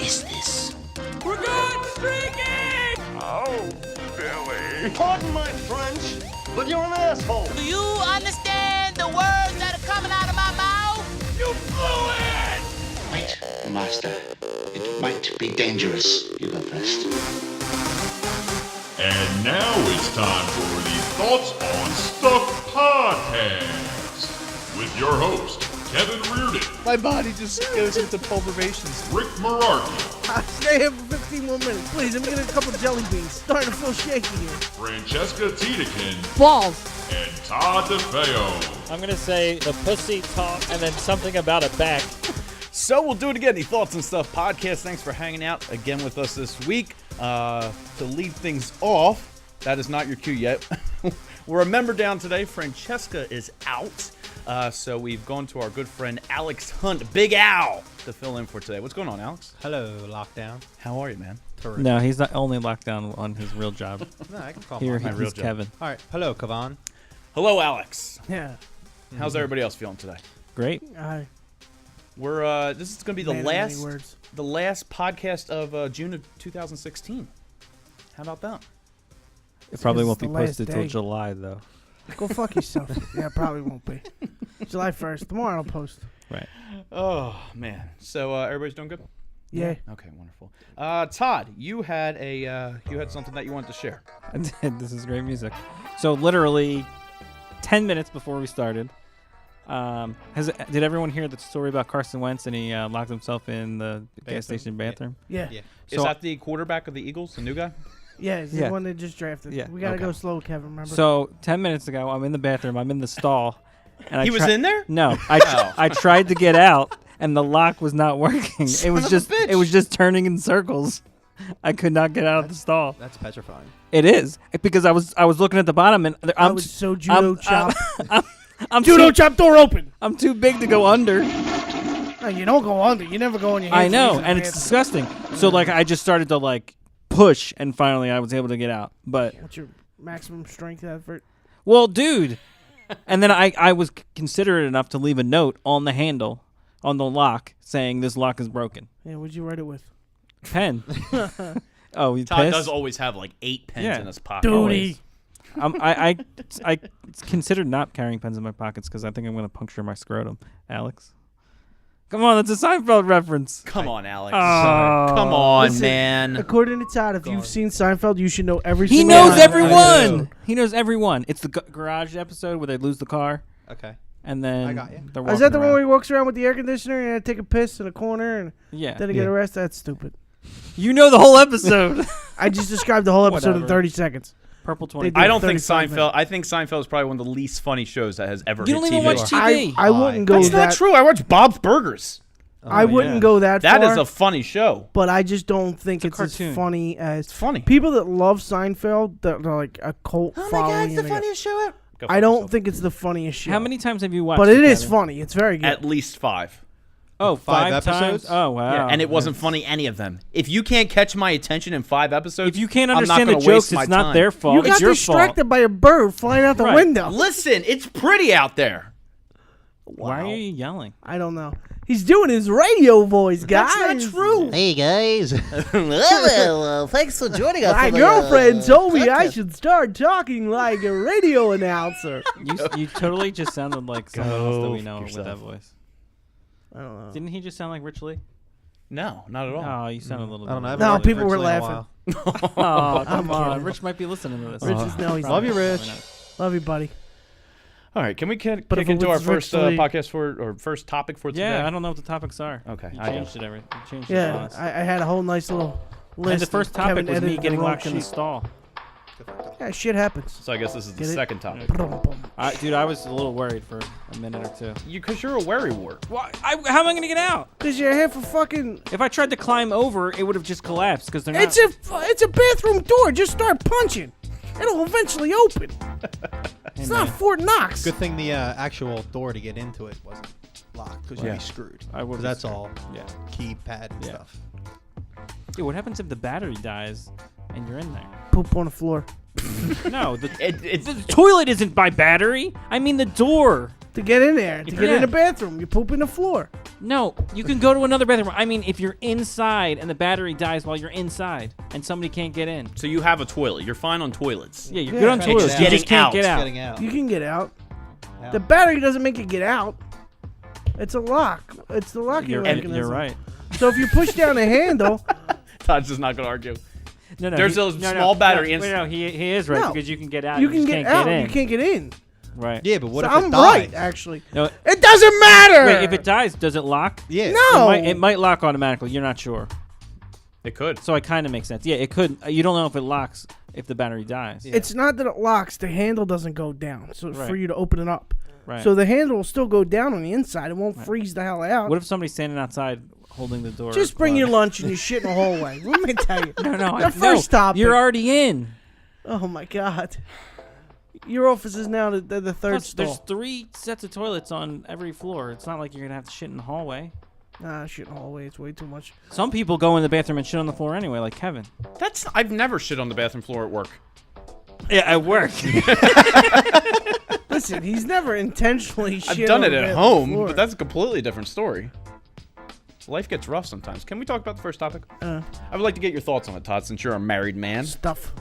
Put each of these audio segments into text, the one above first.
is this? We're good! Streaking! Oh, Billy. Pardon my French, but you're an asshole. Do you understand the words that are coming out of my mouth? You blew it! Wait, Master. It might be dangerous. You go first. And now it's time for the Thoughts on Stuff podcast with your host, Kevin Reardon, My body just goes into pulverations. Rick Mararki, Stay here for 15 more minutes. Please, I'm getting a couple jelly beans. Starting to feel shaky here. Francesca Tiedekin, Balls. and Todd DeFeo. I'm gonna say the pussy talk and then something about a back. So we'll do it again. The Thoughts and Stuff podcast. Thanks for hanging out again with us this week. To lead things off, that is not your cue yet. We're a member down today. Francesca is out. So we've gone to our good friend Alex Hunt, Big Al, to fill in for today. What's going on, Alex? Hello, Lockdown. How are you, man? Terrific. No, he's not only locked down on his real job. No, I can call Here, him. my real he's job. Kevin. All right. Hello, Kavan. Hello, Alex. Yeah. How's everybody else feeling today? Great. I We're this is going to be made many words. the last podcast of June of 2016. How about that? It probably This won't is be the last posted till day. July, though. Go fuck yourself. Yeah, it probably won't be. July 1st. Tomorrow I'll post. Right. Oh man. So everybody's doing good? Yeah. Okay, wonderful. Todd, you had something that you wanted to share. I did. This is great music. So literally 10 minutes before we started, did everyone hear the story about Carson Wentz and he locked himself in the gas station bathroom? Yeah. Yeah. Is that the quarterback of the Eagles, the new guy? Yeah, it's Yeah. the one they just drafted. Yeah. We gotta Okay. go slow, Kevin, remember? So 10 minutes ago, I'm in the bathroom. I'm in the stall. And He was in there? No, Oh. I tried to get out, and the lock was not working. Son It was of a just bitch. it was just turning in circles. I could not get out of the stall. That's petrifying. It is because I was looking at the bottom, and I was so judo chop. I'm Judo too, chop, door open. I'm too big to go under. No, you don't go under. You never go on your hands. I know, and and it's disgusting. So like I just started to like push, and finally I was able to get out. But What's your maximum strength effort? well, dude. And then I was considerate enough to leave a note on the handle, on the lock, saying this lock is broken. Yeah, what'd you write it with? Pen. Oh, you Todd pissed? does always have like 8 pens Yeah. in his pocket. Duty. I considered not carrying pens in my pockets because I think I'm going to puncture my scrotum. Alex, come on, that's a Seinfeld reference. Come on, Alex. Oh. Come on, Listen, man. According to Todd, if you've seen Seinfeld, you should know every He single knows line. everyone. He knows everyone. It's the garage episode where they lose the car, Okay. and then I got you. they're Is that the walking one where he around. walks around with the air conditioner and I take a piss in a corner and Yeah. then I get arrested? That's stupid. You know the whole episode. I just described the whole episode in Whatever. 30 seconds. Purple They 20. did I don't think 35 Seinfeld. I think Seinfeld is probably one of the least funny shows that has ever You hit don't even TV. watch TV. I wouldn't go That's that. not true. I watch Bob's Burgers. I wouldn't go that That far. is a funny show. but I just don't think It's a it's as cartoon. funny as It's funny. people that love Seinfeld. That are like a cult following. and they go- show ever. I don't think it's the funniest show. How many times have you watched? But it is Kevin? funny. It's very good. At least 5. Oh, Five five episodes? times? Oh, wow. Yeah, and it wasn't funny any of them. If you can't catch my attention in 5 episodes, If you can't I'm not understand the gonna jokes, waste my it's not time. their fault. you it's got your distracted fault. by a bird flying out the Right. window. Listen, it's pretty out there. Why are you yelling? I don't know. He's doing his radio voice, guys. That's not true. Hey guys. well, thanks for joining us. My for the, girlfriend told me I podcast. should start talking like a radio announcer. You totally just sounded like someone else that we Go know with yourself. that voice. I don't know. Didn't he just sound like Rich Lee? No, not at all. Oh, you sounded a little I don't know. I bit. haven't No, heard people Rich were Lee in a laughing. while. Oh, come on. kidding. Rich might be listening to this. Rich is no, he's Love not. you, Rich. Love you, buddy. All right, can we kick But if it into our was first Rich Lee- podcast or first topic for today? Yeah, I don't know what the topics are. Okay, You I changed it. You changed it. Yeah, for us. I had a whole nice little list. And the first and topic Kevin was me edited the getting wrong locked in the sheet. stall. Yeah, shit happens. So I guess this is the Get it? second topic. Boom, boom. Dude, I was a little worried for a minute or two. Because you're a worrywart. Why? How am I going to get out? Cause you're here for fucking. If I tried to climb over, it would have just collapsed because they're not. It's a bathroom door. Just start punching. It'll eventually open. It's not Fort Knox. Good thing the actual door to get into it wasn't locked because Yeah. you'd be screwed. I would 'Cause be that's screwed. all Yeah. keypad and Yeah. stuff. Dude, what happens if the battery dies and you're in there? Poop on the floor. No, the It's toilet isn't by battery. I mean the door. To get in there, to get Yeah. in the bathroom, you poop in the floor. No, you can go to another bathroom. I mean, if you're inside and the battery dies while you're inside and somebody can't get in. So you have a toilet. You're fine on toilets. Yeah, you're good on toilets. It's You just getting can't out. get out. Getting out. You can get out. Yeah. The battery doesn't make it get out. It's a lock. It's the locking mechanism. You're right. So if you push down the handle, Todd's just not going to argue. No, There's a small battery No, inside. he is right No. because you can get out. you just can get can't out. Get in. You can't get in. Right. Yeah, but what So if it I'm dies? right, actually. No, It doesn't matter. wait, if it dies, does it lock? Yeah. No. It might lock automatically. You're not sure. It could. So it kind of makes sense. Yeah, it could. You don't know if it locks if the battery dies. Yeah. It's not that it locks. The handle doesn't go down. So Right. for you to open it up. Right. So the handle will still go down on the inside. It won't freeze the hell out. What if somebody's standing outside holding the door? Just bring closed? your lunch and you shit in the hallway. Let me tell you. No, The first topic. You're already in. Oh my God. Your office is now the third Plus, stall. there's 3 sets of toilets on every floor. It's not like you're gonna have to shit in the hallway. Nah, shit in the hallway. It's way too much. Some people go in the bathroom and shit on the floor anyway, like Kevin. I've never shit on the bathroom floor at work. Yeah, at work. Listen, he's never intentionally shit I've done on it the at bathroom home, floor. but that's a completely different story. Life gets rough sometimes. Can we talk about the first topic? I would like to get your thoughts on it, Todd, since you're a married man. stuff.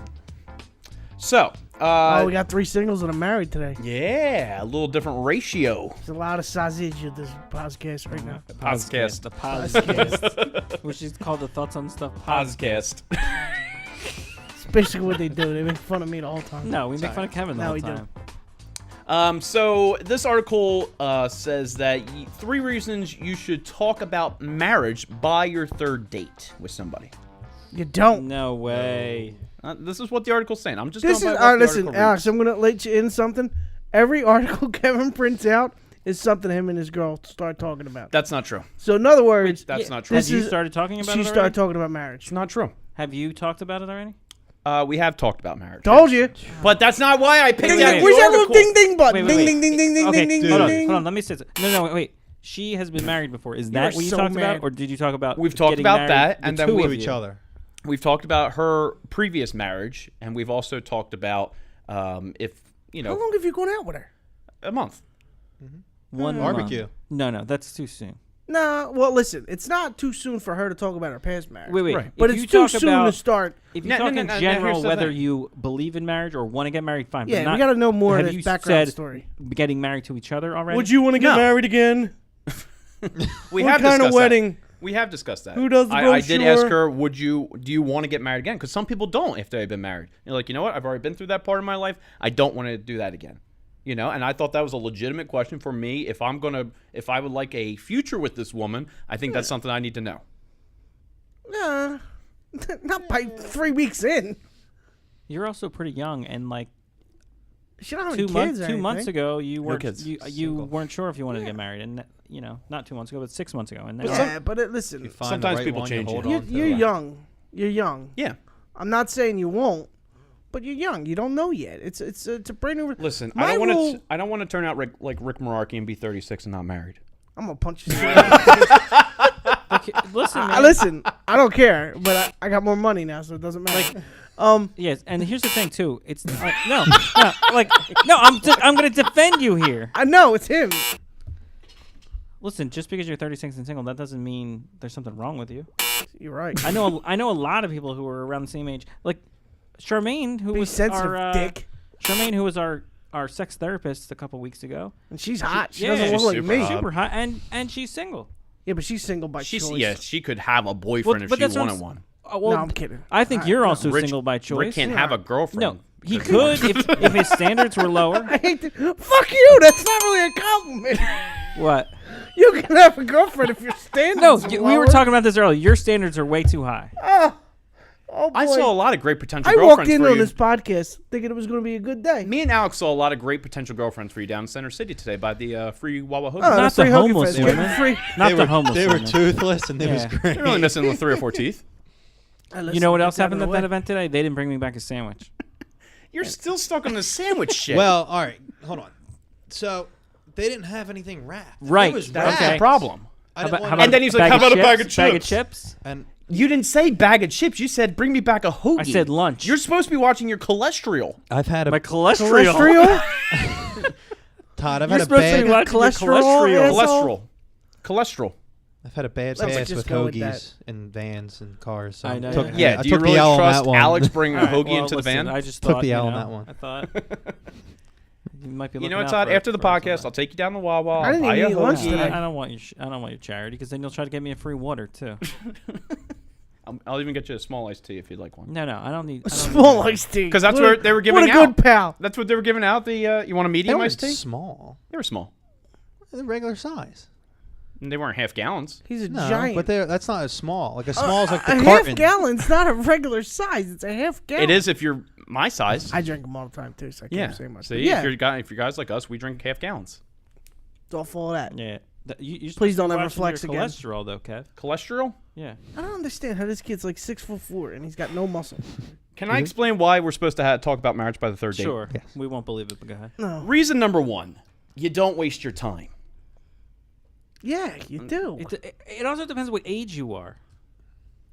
So, Oh, we got 3 singles and I'm married today. yeah, a little different ratio. There's a lot of sausage in this podcast right now. Podcast. The podcast. Which is called the Thoughts on Stuff podcast. Podcast. It's basically what they do. They make fun of me the whole time. No, we make fun of Kevin the No, whole we time. So this article says that 3 reasons you should talk about marriage by your 3rd date with somebody. You don't. No way. This is what the article's saying. I'm just This is going by what the listen, article Alex. reads. I'm gonna let you in something. Every article Kevin prints out is something him and his girl start talking about. That's not true. So in other words, That's not true. Have This you is- started talking about she it started already? talking about marriage. It's not true. Have you talked about it already? We have talked about marriage. Told you. But that's not why I picked Ding, out ding, the where's that little article. ding ding button? Wait, Ding wait. ding ding ding ding Okay, ding ding hold on, ding. hold on. Let me say something. No, wait. She has been married before. Is that what you so talked mad. about, or did you talk about? We've talked getting about married, that, the and then two we- of To each you? other. We've talked about her previous marriage, and we've also talked about if, you How know, long have you gone out with her? a month. 1 Barbecue. month. No, that's too soon. Nah, well, listen, it's not too soon for her to talk about her past marriage. Wait. Right. But If it's you too talk soon about, to start. If you No, talk no, in no, no, general, here's the whether thing. you believe in marriage or want to get married, fine. Yeah, but not, we got to know more of have this you background said story. getting married to each other already? Would you want to get No. married again? We What have kind of discussed wedding? That. We have discussed that. Who does the I did brochure? ask her, do you want to get married again? Because some people don't if they've been married. You're like, you know what? I've already been through that part of my life. I don't want to do that again. You know, and I thought that was a legitimate question for me. If I would like a future with this woman, I think that's something I need to know. Nah, not by 3 weeks in. You're also pretty young, and like She don't have any 2 kids months. or 2 months anything. ago, you weren't kids. you weren't sure if you wanted to get married, and you know, not 2 months ago, but 6 months ago, and now Yeah, but listen, You find Sometimes the right people one, you change hold it. on to you're it. young. You're young. Yeah. I'm not saying you won't, but you're young. You don't know yet. It's a brand new. Listen, My I don't want rule- to. I don't want to turn out like Rick Mararki and be 36 and not married. I'm gonna punch you. straight in the face. okay, listen, man. Listen, I don't care, but I got more money now, so it doesn't matter. Yes, and here's the thing too. It's no, I'm gonna defend you here. I know it's him. Listen, just because you're 36 and single, that doesn't mean there's something wrong with you. You're right. I know a lot of people who are around the same age, like Charmaine, who Be was sensitive, our dick. Charmaine, who was our sex therapist a couple weeks ago. And she's hot. She yeah, doesn't she's look like super me. hot. Super hot, and she's single. Yeah, but she's single by choice. She could have a boyfriend if but she that's what wanted I'm s- one. Well, No, I'm kidding. I think you're also Rich- single by choice. Rick can't have a girlfriend. No, he could if his standards were lower. I hate to, fuck you. That's not really a compliment. What? You can have a girlfriend if your standards. No, are we lower. were talking about this earlier. Your standards are way too high. Oh, boy. I saw a lot of great potential I girlfriends walked in for on you. this podcast thinking it was going to be a good day. Me and Alex saw a lot of great potential girlfriends for you down in Center City today by the free Wawa Hoagie. Oh, Not free the Hoagie homeless Fest. Get women. free. Not the homeless. They were women. toothless and it was Yeah. great. They're only missing with 3 or 4 teeth. You know what else happened at that event today? They didn't bring me back a sandwich. You're still stuck on the sandwich shit. Well, all right, hold on. So they didn't have anything wrapped. If Right, It was that's wrapped. that's the problem. I didn't want about- And then he's like, how about a bag of Bag of chips? chips? and You didn't say bag of chips. You said bring me back a hoagie. I said lunch. You're supposed to be watching your cholesterol. I've had a My cholesterol. Cholesterol? Todd. I've You're had a supposed to be bad. watching your Cholesterol, cholesterol. asshole. Cholesterol. I've had a bad Let's past just with go with hoagies and vans and cars. So I know, took, yeah. Yeah, I do you took really the L on trust that one. Alex bringing a All right, hoagie well, into the listen, van? I just Took thought, the you L on know, that one. I thought you might be. You know looking what, out Todd? for- After the for podcast, somebody. I'll take you down to Wawa. I didn't I'll buy even you eat a lunch hoagie. today. I don't want your. I don't want your charity because then you'll try to get me a free water too. I'll even get you a small iced tea if you'd like one. No, I don't need. A small iced tea. 'Cause that's What where a- they were giving What a out. good pal. That's what they were giving out. The you want a They medium weren't iced tea? small. They were small. They're regular size. And they weren't half gallons. He's a No, giant. but that's not as small. Like as small as like the a carton. half gallon's not a regular size. It's a half gallon. It is if you're my size. I drink them all the time too, so I can't Yeah. say much. See, But yeah, if you're guys like us, we drink half gallons. don't follow that. Yeah. You Please don't ever watching flex your again. cholesterol though, Kev. Cholesterol? Yeah. I don't understand how this kid's like 6'4" and he's got no muscle. Can I explain why we're supposed to talk about marriage by the third date? Sure. Yes. We won't believe it, but go ahead. No. Reason number one: you don't waste your time. Yeah, you do. It also depends what age you are.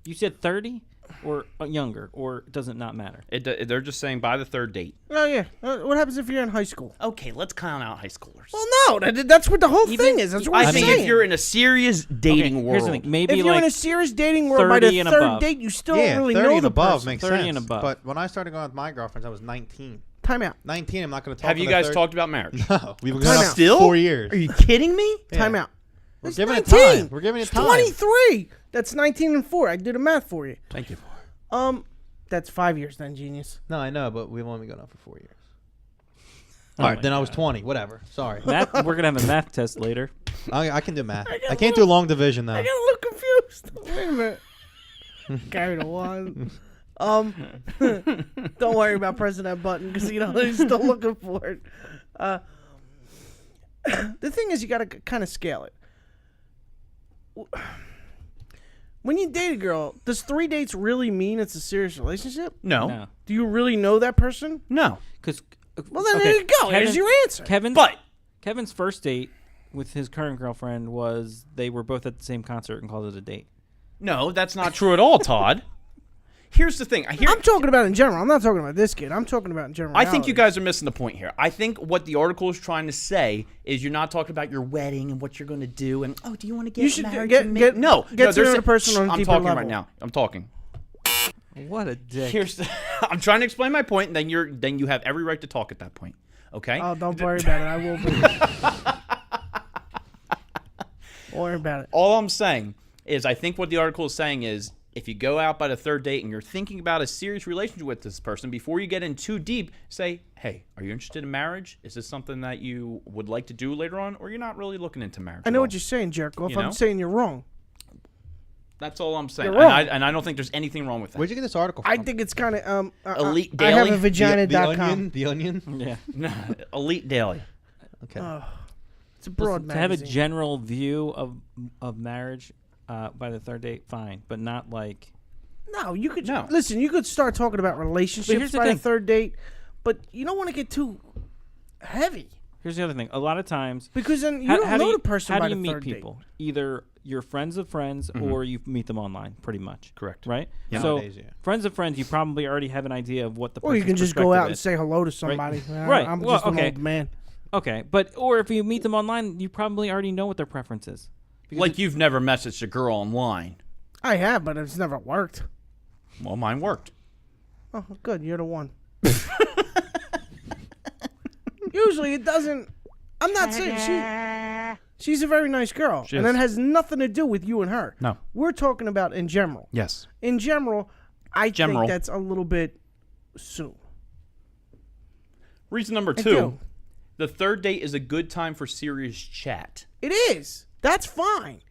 You said 30 or younger, or does it not matter? They're just saying by the third date. Oh yeah. What happens if you're in high school? Okay, let's count out high schoolers. Well, no. That's what the whole Even- thing is. That's what I we're think saying. if you're in a serious dating world, Here's the thing. Maybe If you're like in a serious dating world, by the 30 and third above. date, you still Yeah, don't really 30 know and the above person. makes 30 sense. and above. But when I started going with my girlfriends, I was 19. Time out. 19, I'm not going to talk. have you on the guys third- talked about marriage? No, we've been Time going out. out Still? 4 years. Are you kidding me? Yeah. Time out. We're It's giving it 19. time. We're giving it It's time. 23. That's 19 and 4. I did the math for you. Thank you. That's 5 years then, genius. No, I know, but we've only been going out for 4 years. Oh All right, my then I was God. 20. Whatever. Sorry. math, we're gonna have a math test later. I can do math. got I a can't do long division though. I got a little confused. Wait a minute. Carried a one. Don't worry about pressing that button because they're still looking for it. The thing is, you got to kind of scale it. When you date a girl, does 3 dates really mean it's a serious relationship? No. No, Do you really know that person? No. because Well, then there you go. There's your answer. Kevin's first date with his current girlfriend was they were both at the same concert and called it a date. No, that's not true at all, Todd. Here's the thing. I'm talking about in general. I'm not talking about this kid. I'm talking about in general. I think you guys are missing the point here. I think what the article is trying to say is you're not talking about your wedding and what you're going to do and do you want to get You should married get- to me? get- no, get no, to they're know sa- the person on a I'm deeper talking level. right now. I'm talking. What a dick! Here's I'm trying to explain my point, and then you have every right to talk at that point. Okay? Oh, don't worry about it. I will be. Don't worry about it. All I'm saying is I think what the article is saying is if you go out by the third date and you're thinking about a serious relationship with this person, before you get in too deep, say, hey, are you interested in marriage? Is this something that you would like to do later on? Or you're not really looking into marriage I at know all? what you're saying, jerk off. You know? I'm saying you're wrong. That's all I'm saying. You're wrong. And I don't think there's anything wrong with that. Where'd you get this article from? I think it's kind of Elite I have a Daily? vagina.com. The Onion. Yeah, Elite Daily. Okay. It's a broad to have a magazine. general view of marriage by the third date, fine, but not like. No, you could No. listen. You could start talking about relationships here's the by thing. the third date, but you don't want to get too heavy Here's the other thing. A lot of times, because then you don't know the person How by do you the meet third people? Either you're friends of friends, or you meet them online, pretty much. Correct. Right. Yeah. So Nowadays, yeah. friends of friends, you probably already have an idea of what the. date. Or you can person's just go out perspective and is. say hello to somebody. Right. I'm Well, just an okay. old man. Okay, but or if you meet them online, you probably already know what their preference is. Because Like you've never messaged a girl online. I have, but it's never worked. Well, mine worked. Oh, good. You're the one. Usually it doesn't. I'm not saying she's a very nice girl, She and is. that has nothing to do with you and her. No. We're talking about in general. Yes. In general, I General. think that's a little bit soon. Reason number I 2. do. The third date is a good time for serious chat. It is. That's fine.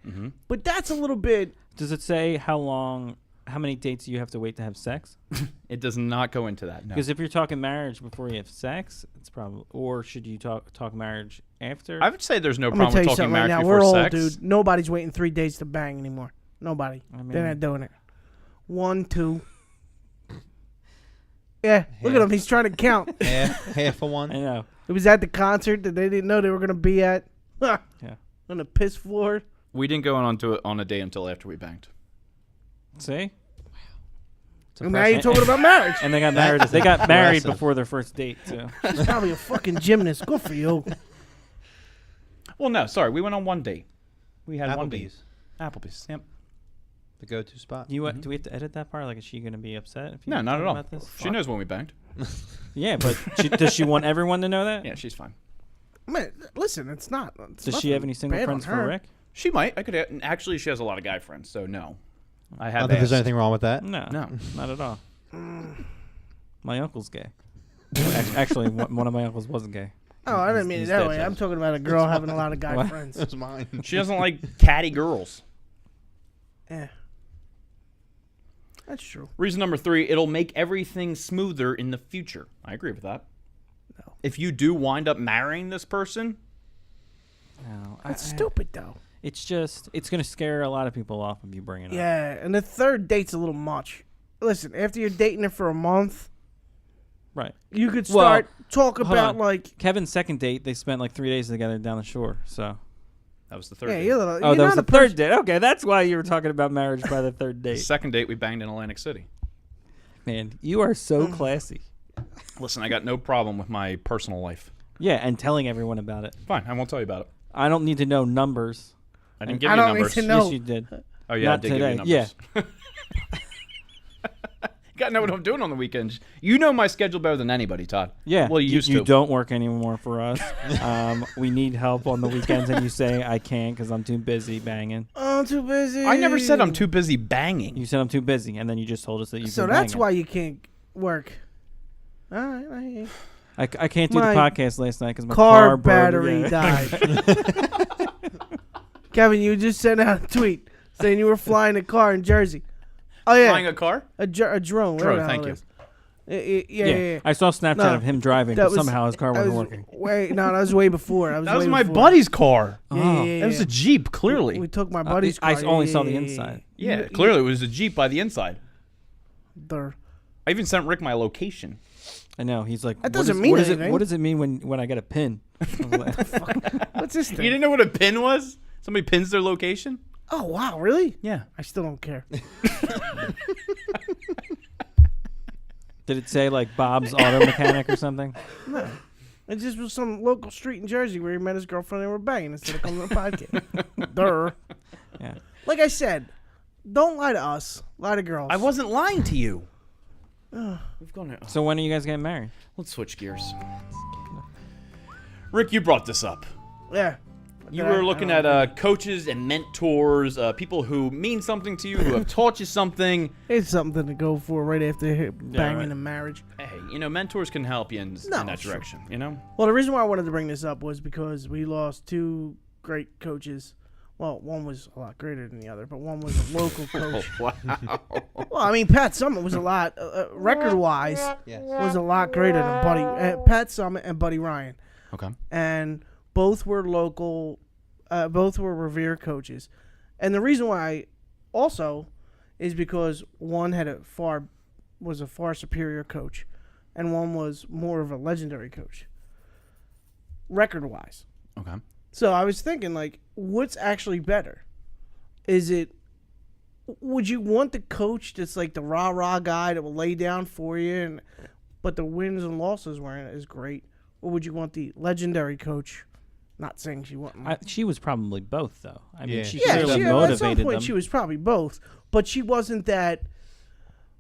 But that's a little bit. does it say how many dates you have to wait to have sex? It does not go into that. No. Because if you're talking marriage before you have sex, it's probably. Or should you talk marriage after? I would say there's no I'm gonna problem tell with you talking something right marriage now. before We're old, sex. dude. Nobody's waiting 3 days to bang anymore. Nobody. They're not doing it. 1, 2. Yeah, look at him. He's trying to count. half a one. I know. It was at the concert that they didn't know they were going to be at. Yeah. On the piss floor. We didn't go on a date until after we banged. See? And now you're talking about marriage. And they got married. They got married Aggressive. before their first date too. He's probably a fucking gymnast. Good for you. Well, no, sorry. We went on one date. We had one date. Applebee's. Applebee's. Yep. The go-to spot. Do we have to edit that part? Like, is she gonna be upset if you No, not talk at all. about this? She knows when we banged. Yeah, but does she want everyone to know that? Yeah, she's fine. Man, listen, it's not. Does she have any single bad on friends for her. Rick? She might. I could. Actually, she has a lot of guy friends, so no. I I have. don't think there's asked. anything wrong with that. No, No. not at all. My uncle's gay. Actually, one of my uncles wasn't gay. Oh, I didn't mean it He's that dead, way. so- I'm talking about a girl having a lot of guy What? friends. That's mine. She doesn't like catty girls. Yeah. That's true. Reason number 3, it'll make everything smoother in the future. I agree with that. No. If you do wind up marrying this person, No, That's stupid, though. It's just it's gonna scare a lot of people off if you bring it up. Yeah, and the third date's a little much. Listen, after you're dating her for a month, Right. you could Well, start talk hold about on. like. Kevin's second date, they spent like 3 days together down the shore. So. that was the third Yeah, date. you're, Oh, you're that was not the a third date. Okay, that's why you were talking about marriage by the third The date. second date, we banged in Atlantic City. Man, you are so classy. Listen, I got no problem with my personal life. Yeah, and telling everyone about it. Fine, I won't tell you about it. I don't need to know numbers. I didn't And- give I you don't need numbers. to know. Yes, you did. Oh yeah, Not I did today. give you numbers. You gotta know what I'm doing on the weekends. You know my schedule better than anybody, Todd. Yeah. Well, you used You to. don't work anymore for us. We need help on the weekends, and you say I can't because I'm too busy banging. Oh, I'm too busy. I never said I'm too busy banging. You said I'm too busy, and then you just told us that you've So been that's banging. why you can't work. All right, I hear you. I can't do the My podcast last night because my car car battery broke. died. Kevin, you just sent out a tweet saying you were flying a car in Jersey. Oh yeah, Flying a car? a drone. Drone, whatever the hell thank it you. is. Yeah. I saw a Snapchat No, of him driving, that but was- somehow his car that wasn't was working. No, that was way before. That was way my before. buddy's car. Yeah, Oh. yeah, That was yeah. a Jeep, clearly. We took my buddy's car. I only Yeah, saw the yeah, inside. Yeah, You- clearly it was a Jeep by the inside. There. I even sent Rick my location. I know. He's like, That "What doesn't is- mean what is anything." What does it mean when I get a pin? I was like, What's this You thing? didn't know what a pin was? Somebody pins their location? Oh wow, really? Yeah. I still don't care. Did it say like Bob's Auto Mechanic or something? No. It just was some local street in Jersey where he met his girlfriend and they were banging instead of coming to the podcast. Durr. Yeah. Like I said, don't lie to us. Lie to girls. I wasn't lying to you. We've gone. So when are you guys getting married? Let's switch gears. Rick, you brought this up. Yeah. You were looking at coaches and mentors, people who mean something to you, who have taught you something. It's something to go for right after banging right. in marriage. Hey, mentors can help you in No, that sure. direction, you know? Well, the reason why I wanted to bring this up was because we lost two great coaches. Well, one was a lot greater than the other, but one was a local coach. Wow. Well, I mean, Pat Summitt was a lot, record-wise, Yes. was a lot greater than Pat Summitt and Buddy Ryan. Okay. And both were local, both were revered coaches. And the reason why also is because one was a far superior coach, and one was more of a legendary coach, record-wise. Okay. So I was thinking, like, what's actually better? Would you want the coach that's like the rah-rah guy that will lay down for you, but the wins and losses weren't as great? Or would you want the legendary coach? Not saying she wasn't. She was probably both, though. I mean, Yeah. she Yeah, clearly at some motivated point them. she was probably both, but she wasn't that.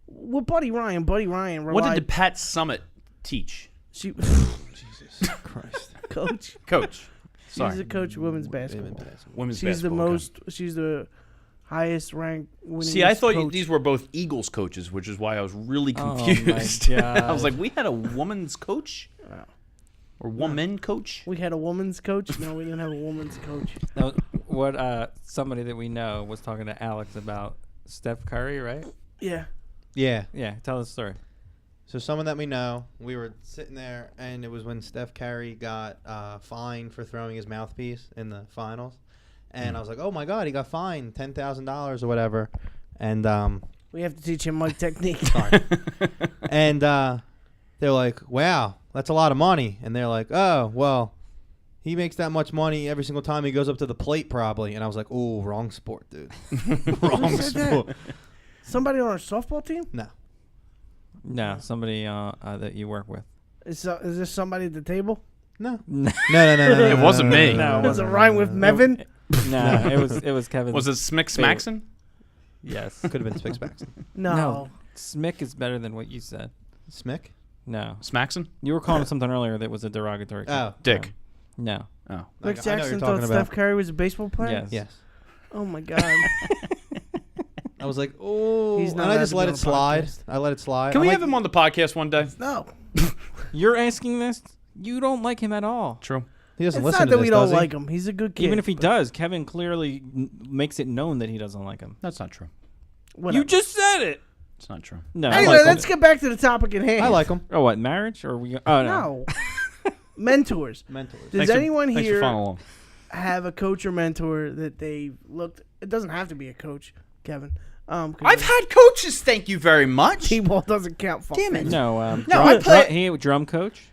With Buddy Ryan relied. What did Pat Summitt teach? She Jesus Christ. coach? Coach. She's Sorry. a coach of women's basketball. Women's She's the basketball, okay. most. She's the highest ranked winning. See, I thought coach. these were both Eagles coaches, which is why I was really Oh, my confused. I God. was like, we had a woman's coach? Or woman coach? We had a woman's coach. No, we didn't have a woman's coach. Now, what somebody that we know was talking to Alex about Steph Curry, right? Yeah. Yeah. Yeah, tell the story. So someone that we know, we were sitting there, and it was when Steph Curry got fined for throwing his mouthpiece in the finals, and I was like, "Oh my God, he got fined $10,000 or whatever," and We have to teach him mic technique. and they're like, "Wow, that's a lot of money," and they're like, "Oh, well, he makes that much money every single time he goes up to the plate, probably," and I was like, "Oh, wrong sport, dude, wrong said that? sport." Somebody on our softball team? No, No, somebody that you work with. Is this somebody at the table? no, No. no. It wasn't me. No, it Does it rhyme with Mevin? No, it was Kevin. Was it Smick Smaxon? Yes. Could have been Spick Spaxon. No. Smick is better than what you said. Smick? No. Smaxon? You were calling him something earlier that was a derogatory. Oh. Dick. No. Oh. Rick I know what Jackson you're thought talking Steph about. Curry was a baseball player? Yes. Yes. Oh, my God. I was like, oh. He's not And I allowed just to let be it on a slide. podcast. I let it slide. Can we I'm have like, him on the podcast one day? No. You're asking this? You don't like him at all. True. He doesn't It's listen not to that this, we don't does he? like him. He's a good kid. Even if he but does, Kevin clearly makes it known that he doesn't like him. That's not true. whatever. You just said it. It's not true. No. Anyway, like let's get back to the topic at hand. I like him. Oh, what? Marriage? Or we? Oh no. No. Mentors. Mentors. Does anyone thanks for here following along. have a coach or mentor that they looked? It doesn't have to be a coach, Kevin. 'Cause I've had coaches, thank you very much. T-ball doesn't count. Fuck Damn it. me. No. No, I play- He drum coach.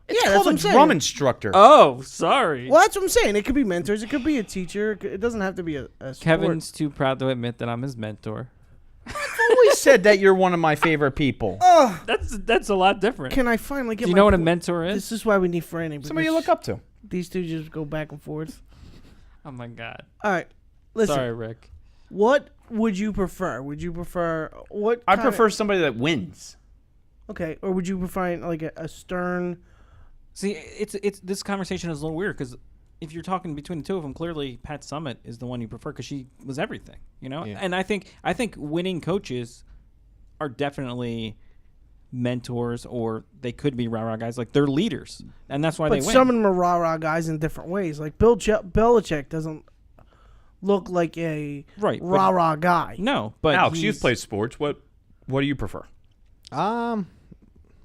It's Yeah, that's called what a I'm saying. drum instructor. Oh, sorry. Well, that's what I'm saying. It could be mentors. It could be a teacher. It doesn't have to be a sport. Kevin's too proud to admit that I'm his mentor. I've always said that you're one of my favorite people. That's a lot different. Can I finally get? Do you my know what a point? mentor is? This is why we need Franny. Somebody you because look up to. These two just go back and forth. Oh my God. All right, listen. Sorry, Rick. What would you prefer? Would you prefer what? I kinda- prefer somebody that wins. Okay, or would you prefer like a stern? See, it's this conversation is a little weird because if you're talking between the two of them, clearly Pat Summitt is the one you prefer because she was everything, you know. Yeah. And I think winning coaches are definitely mentors, or they could be rah-rah guys. Like they're leaders, and that's why But they win. some of them are rah-rah guys in different ways. Like Belichick doesn't look like a Right, but- rah-rah guy. No, but Alex, you've he's- played sports. What do you prefer?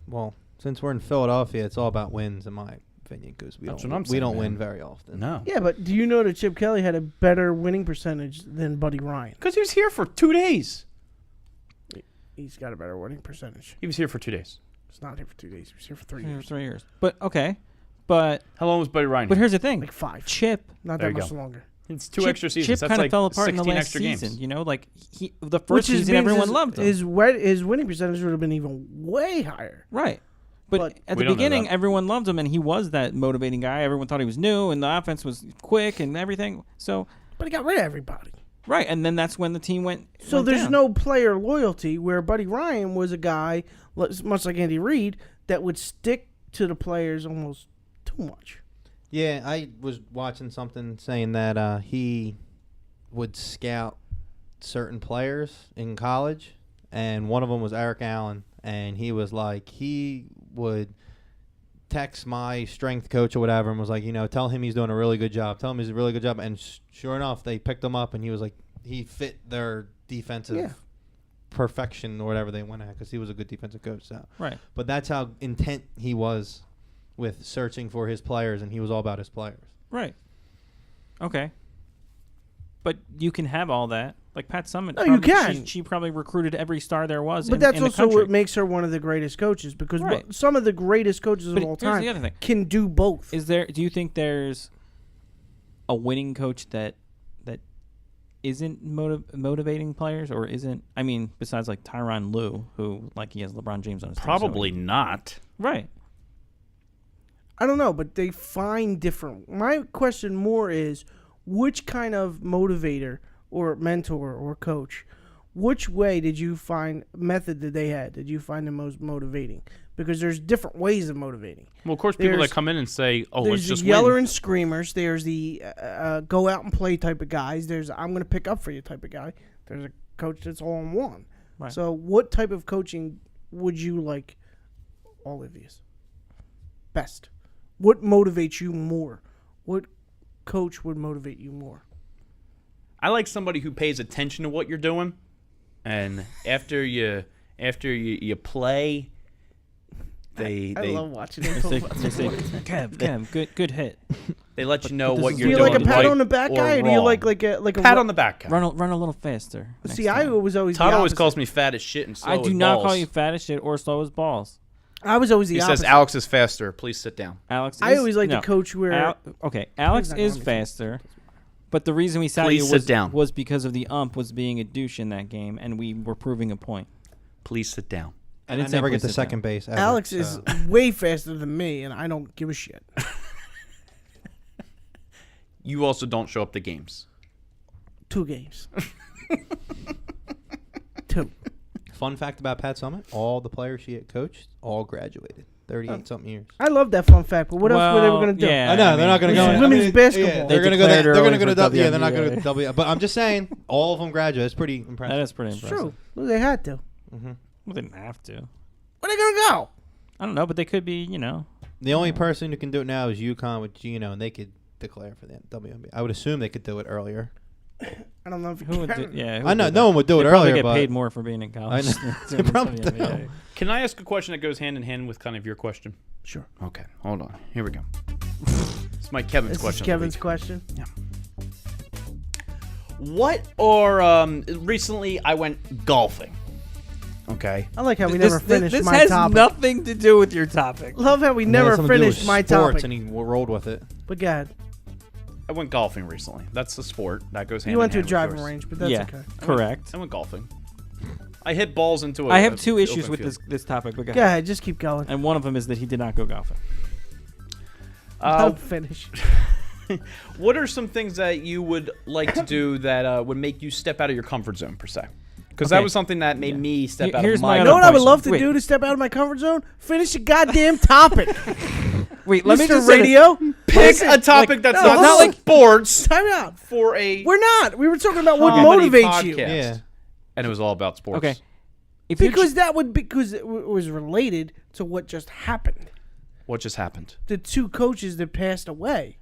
Well, since we're in Philadelphia, it's all about wins, in my opinion, because we That's don't what I'm we saying, don't man. win very often. No. Yeah, but do you know that Chip Kelly had a better winning percentage than Buddy Ryan? Because he was here for 2 days. He's got a better winning percentage. He was here for 2 days. He's not here for 2 days. He was here for 3 for years. 3 years. But okay, but How long was Buddy Ryan but here? here's the thing. Like 5. Chip Not There that you much go. longer. It's 2 Chip, extra seasons. Chip That's kind of like fell apart in the 16 last extra season. games. You know, like the first Which is season, means everyone his- loved him. His winning percentage would have been even way higher. Right. But But at we the don't know beginning, that. everyone loved him, and he was that motivating guy. Everyone thought he was new, and the offense was quick and everything. So, But he got rid of everybody. right, and then that's when the team went. So went there's down. no player loyalty, where Buddy Ryan was a guy, much like Andy Reid, that would stick to the players almost too much. Yeah, I was watching something saying that he would scout certain players in college, and one of them was Eric Allen, and he was like, he would text my strength coach or whatever and was like, tell him he's doing a really good job. Tell him he's a really good job. And sure enough, they picked him up, and he was like, he fit their defensive perfection or whatever they went at, because he was a good defensive coach. So, Right. but that's how intent he was with searching for his players, and he was all about his players. Right. Okay. But you can have all that. Like Pat Summitt. No, you can. She probably recruited every star there was. But in, that's in the also country. what makes her one of the greatest coaches, because Right. some of the greatest coaches But of all here's time the other thing. can do both. Do you think there's a winning coach that isn't motivating players, or isn't? I mean, besides like Tyronn Lue, who like he has LeBron James on his team. Probably not. Right. I don't know, but they find different. My question more is, which kind of motivator or mentor or coach, which way did you find, method that they had, did you find the most motivating? Because there's different ways of motivating. Well, of course, people There's- that come in and say, "Oh, There's let's the just yeller win." and screamers. There's the go out and play type of guys. There's I'm going to pick up for you type of guy. There's a coach that's all in one. Right. So what type of coaching would you like, all of these? Best. What motivates you more? What coach would motivate you more? I like somebody who pays attention to what you're doing, and after you play, I they love watching them. They say, Kev, good hit. they let you know this what is Do you're you doing. like a pat right on the back or guy, or do you wrong. like a pat on the back? Guy. Run a little faster. next See, I time. was always Todd the always opposite. calls me fat as shit and slow I as do not balls. call you fat as shit or slow as balls. I was always the He opposite. says Alex is faster. Please sit down. Alex. I is- always like no. the coach where Alex not is gonna be faster, but the reason we sat Please you sit was, down. was because of the ump was being a douche in that game, and we were proving a point. Please sit down. I I didn't say never please get to sit second down. base. Ever, Alex so. is way faster than me, and I don't give a shit. you also don't show up to games. 2 games. 2. Fun fact about Pat Summitt: all the players she had coached all graduated. 38-something years. I love that fun fact, but what else were they going to do? Yeah, I know they're not going to This go. is women's basketball. Yeah, They they're going to go. declared They're going to early go to for W. Yeah, they're not going to WNBA. W. But I'm just saying, all of them graduated. It's pretty impressive. That is pretty It's impressive. true. Well, they had to. Well, they didn't have to. Where are they going to go? I don't know, but they could be, The only person who can do it now is UConn with Gino, and they could declare for the WNBA. I would assume they could do it earlier. I don't know if Who would do, yeah, who I would know do no that? one would do it They probably earlier, get but paid more for being in college. I know. than They probably the do. WNBA. Can I ask a question that goes hand in hand with kind of your question? Sure. Okay, hold on. Here we go. It's my Kevin's This question. is Kevin's question. What or recently I went golfing. Okay. I like how we never finished this my has topic. nothing to do with your topic. Love how we It had never something to do with finished my sports, topic. and he rolled with it. But go ahead. I went golfing recently. That's the sport that goes hand You went in to a hand driving with yours. range, but that's Yeah, okay. correct. I went golfing. I hit balls into a I have a 2 issues open with field. this topic. But go Go ahead. ahead. Just keep going. And one of them is that he did not go golfing. I'll finish. What are some things that you would like to do that would make you step out of your comfort zone, per se? Because that Okay. was something that made me step Here- out here's of my my You other know what I would question. love to Wait. do to step out of my comfort zone? Finish the goddamn topic. Wait, let me Mr. just say this. Radio. Pick Listen, a topic that's no, not, hold on. like sports Time out. for a We're not. We were talking about what comedy motivates you. podcast. Yeah. And it was all about sports. Okay. If you Because it was related to what just happened. What just happened? The 2 coaches that passed away.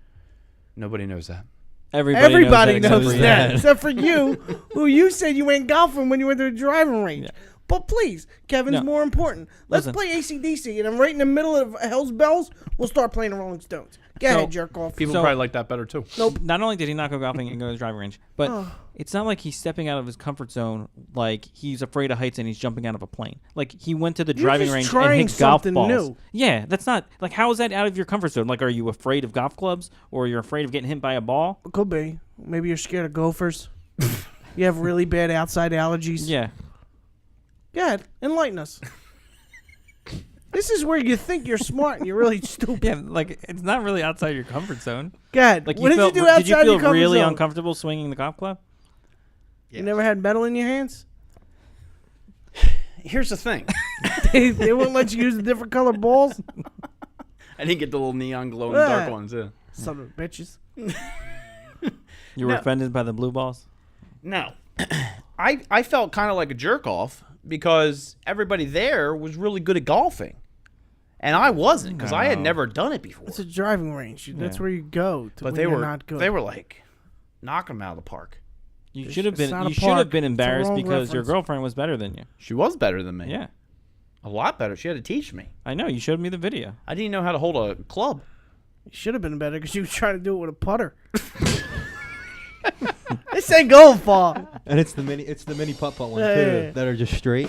Nobody knows that. Everybody knows except for that, you. except for you, who you said you went golfing when you went to the driving range. But please, Kevin's No. more important. Let's Listen. play AC/DC, and I'm right in the middle of Hell's Bells. We'll start playing the Rolling Stones. Go ahead, jerk off. People So- probably like that better too. Not only did he not go golfing and go to the driving range, but Oh. it's not like he's stepping out of his comfort zone like he's afraid of heights and he's jumping out of a plane. Like he went to the You're driving just range and trying hit golf something balls. new. Yeah, that's not like how is that out of your comfort zone? Like are you afraid of golf clubs or you're afraid of getting hit by a ball? Could be. Maybe you're scared of gophers. You have really bad outside allergies. Yeah. Go ahead, enlighten us. This is where you think you're smart and you're really stupid. Yeah, like it's not really outside your comfort zone. Go ahead. Like What did felt, you do outside did you feel your comfort really zone? uncomfortable swinging the golf club? You never had metal in your hands? Here's the thing. They wouldn't let you use the different color balls? I didn't get the little neon glow in the dark Yeah. ones. Yeah. Son of bitches. You were No. offended by the blue balls? No. I felt kind of like a jerk off because everybody there was really good at golfing. And I wasn't because I had No. never done it before. It's a driving range. That's Yeah. where you go to But when they you're were not good. they were like knocking them out of the park. You It's- should have it's been not a you should have park. been It's a embarrassed wrong because your reference. girlfriend was better than you. She was better than me. Yeah. A lot better. She had to teach me. I know, you showed me the video. I didn't know how to hold a club. You should have been better because you were trying to do it with a putter. This ain't going far. And it's the mini putt-putt one Yeah, too yeah, yeah. that are just straight.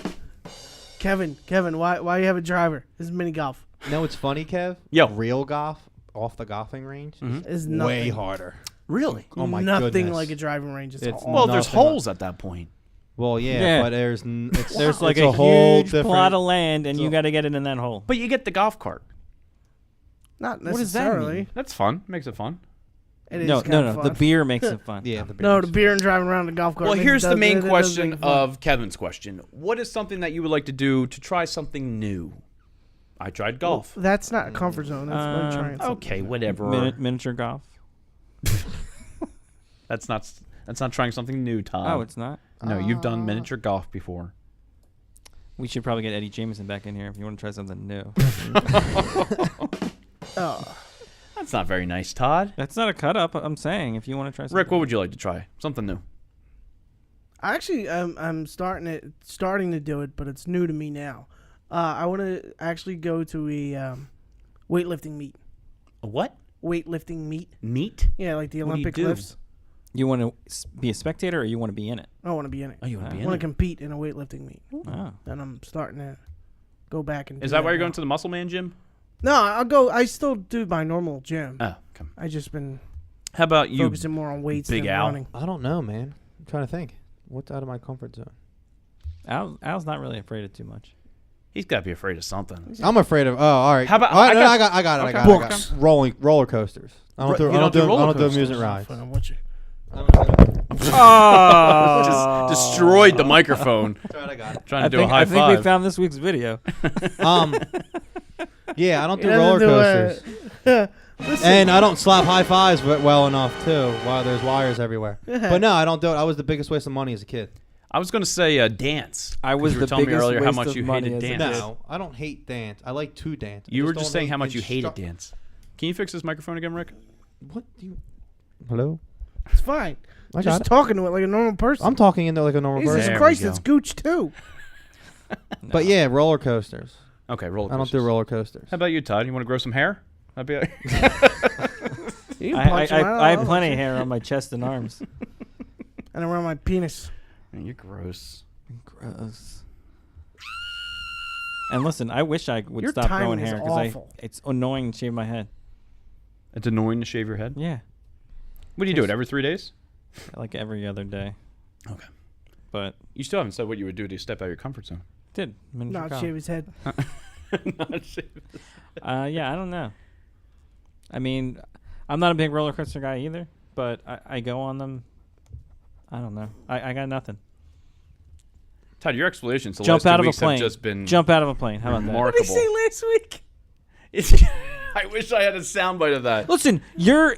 Kevin, why you have a driver? This is mini golf. No, it's funny, Kev. Yo. Real golf off the golfing range It's is nothing. way harder. Really? Oh my nothing goodness. like a driving range. It's It's all Well, there's Nothing. holes at that point. Well, yeah, Yeah. but there's There's like it's a, whole huge different plot of land, and so- you got to get it in that hole. But you get the golf cart. not What does that necessarily. mean? That's fun. Makes it fun. It is No, kinda no. fun. The beer makes it fun. Yeah, the No, beers. the beer and driving around the golf cart. Well, makes- here's the does- main it does question make it fun. of Kevin's question. What is something that you would like to do to try something new? I tried golf. That's not a comfort zone. That's what I'm trying. Okay, whatever. Miniature golf. That's not trying something new, Tom. Oh, it's not. No, you've done miniature golf before. We should probably get Eddie Jameson back in here if you want to try something new. Oh, That's not very nice, Todd. That's not a cut up. I'm saying if you want to try something. Rick, what would you like to try? Something new. actually, I'm starting to do it, but it's new to me now. I want to actually go to a weightlifting meet. A what? Weightlifting meet. Meat? Yeah, like the What do you Olympic do? lifts. You want to be a spectator or you want to be in it? I want to be in it. Oh, you want to be I in want it? to compete in a weightlifting meet, Oh. and I'm starting to go back and. Is do that why you're now. going to the Muscle Man gym? No, I'll go. I still do my normal gym. Oh, come. I just been How about you? focusing more on weights Big than Al? running. I don't know, man. I'm trying to think. What's out of my comfort zone? Al's not really afraid of too much. He's got to be afraid of something. I'm afraid of. Oh, all right. How about- I I got it. Books. Roller coasters. I don't do. You I don't do roller amusement coasters? rides. What's your Oh, Just destroyed the microphone. I got it. Trying to do a high I think five. we found this week's video. Yeah, I don't do He doesn't roller do, coasters. Listen, And I don't slap high fives well enough too. While there's wires everywhere. But no, I don't do it. I was the biggest waste of money as a kid. I was going to say dance. I was You were the telling me biggest earlier how waste much of you money hated as a dance. kid. No, I don't hate dance. I like to dance. I You were don't just saying how like much you hated instru- dance. Can you fix this microphone again, Rick? What do you? Hello. it's fine. I Just got it. talking to it like a normal person. I'm talking into like a normal Jesus person. There Christ, we go. it's Gooch too. But yeah, roller coasters. Okay, roller I coasters. don't do roller coasters. How about you, Todd? You want to grow some hair? That'd be You can punch him. I have don't plenty know. of hair on my chest and arms. And around my penis. Man, you're gross. Gross. And listen, I wish I would Your stop growing timing is hair because awful. it's annoying to shave my head. It's annoying to shave your head. Yeah, What do you do it every 3 days? like every other day. Okay. But You still haven't said what you would do to step out of your comfort zone. did in Not Chicago. shave his head. Not shave. Yeah, I don't know. I mean, I'm not a big roller coaster guy either, but I go on them. I don't know. I got nothing. Todd, your explanations the Jump last 2 out of a weeks have plane. just been Jump out of a plane. How about that? What did he remarkable. say last week? I wish I had a soundbite of that. Listen, you're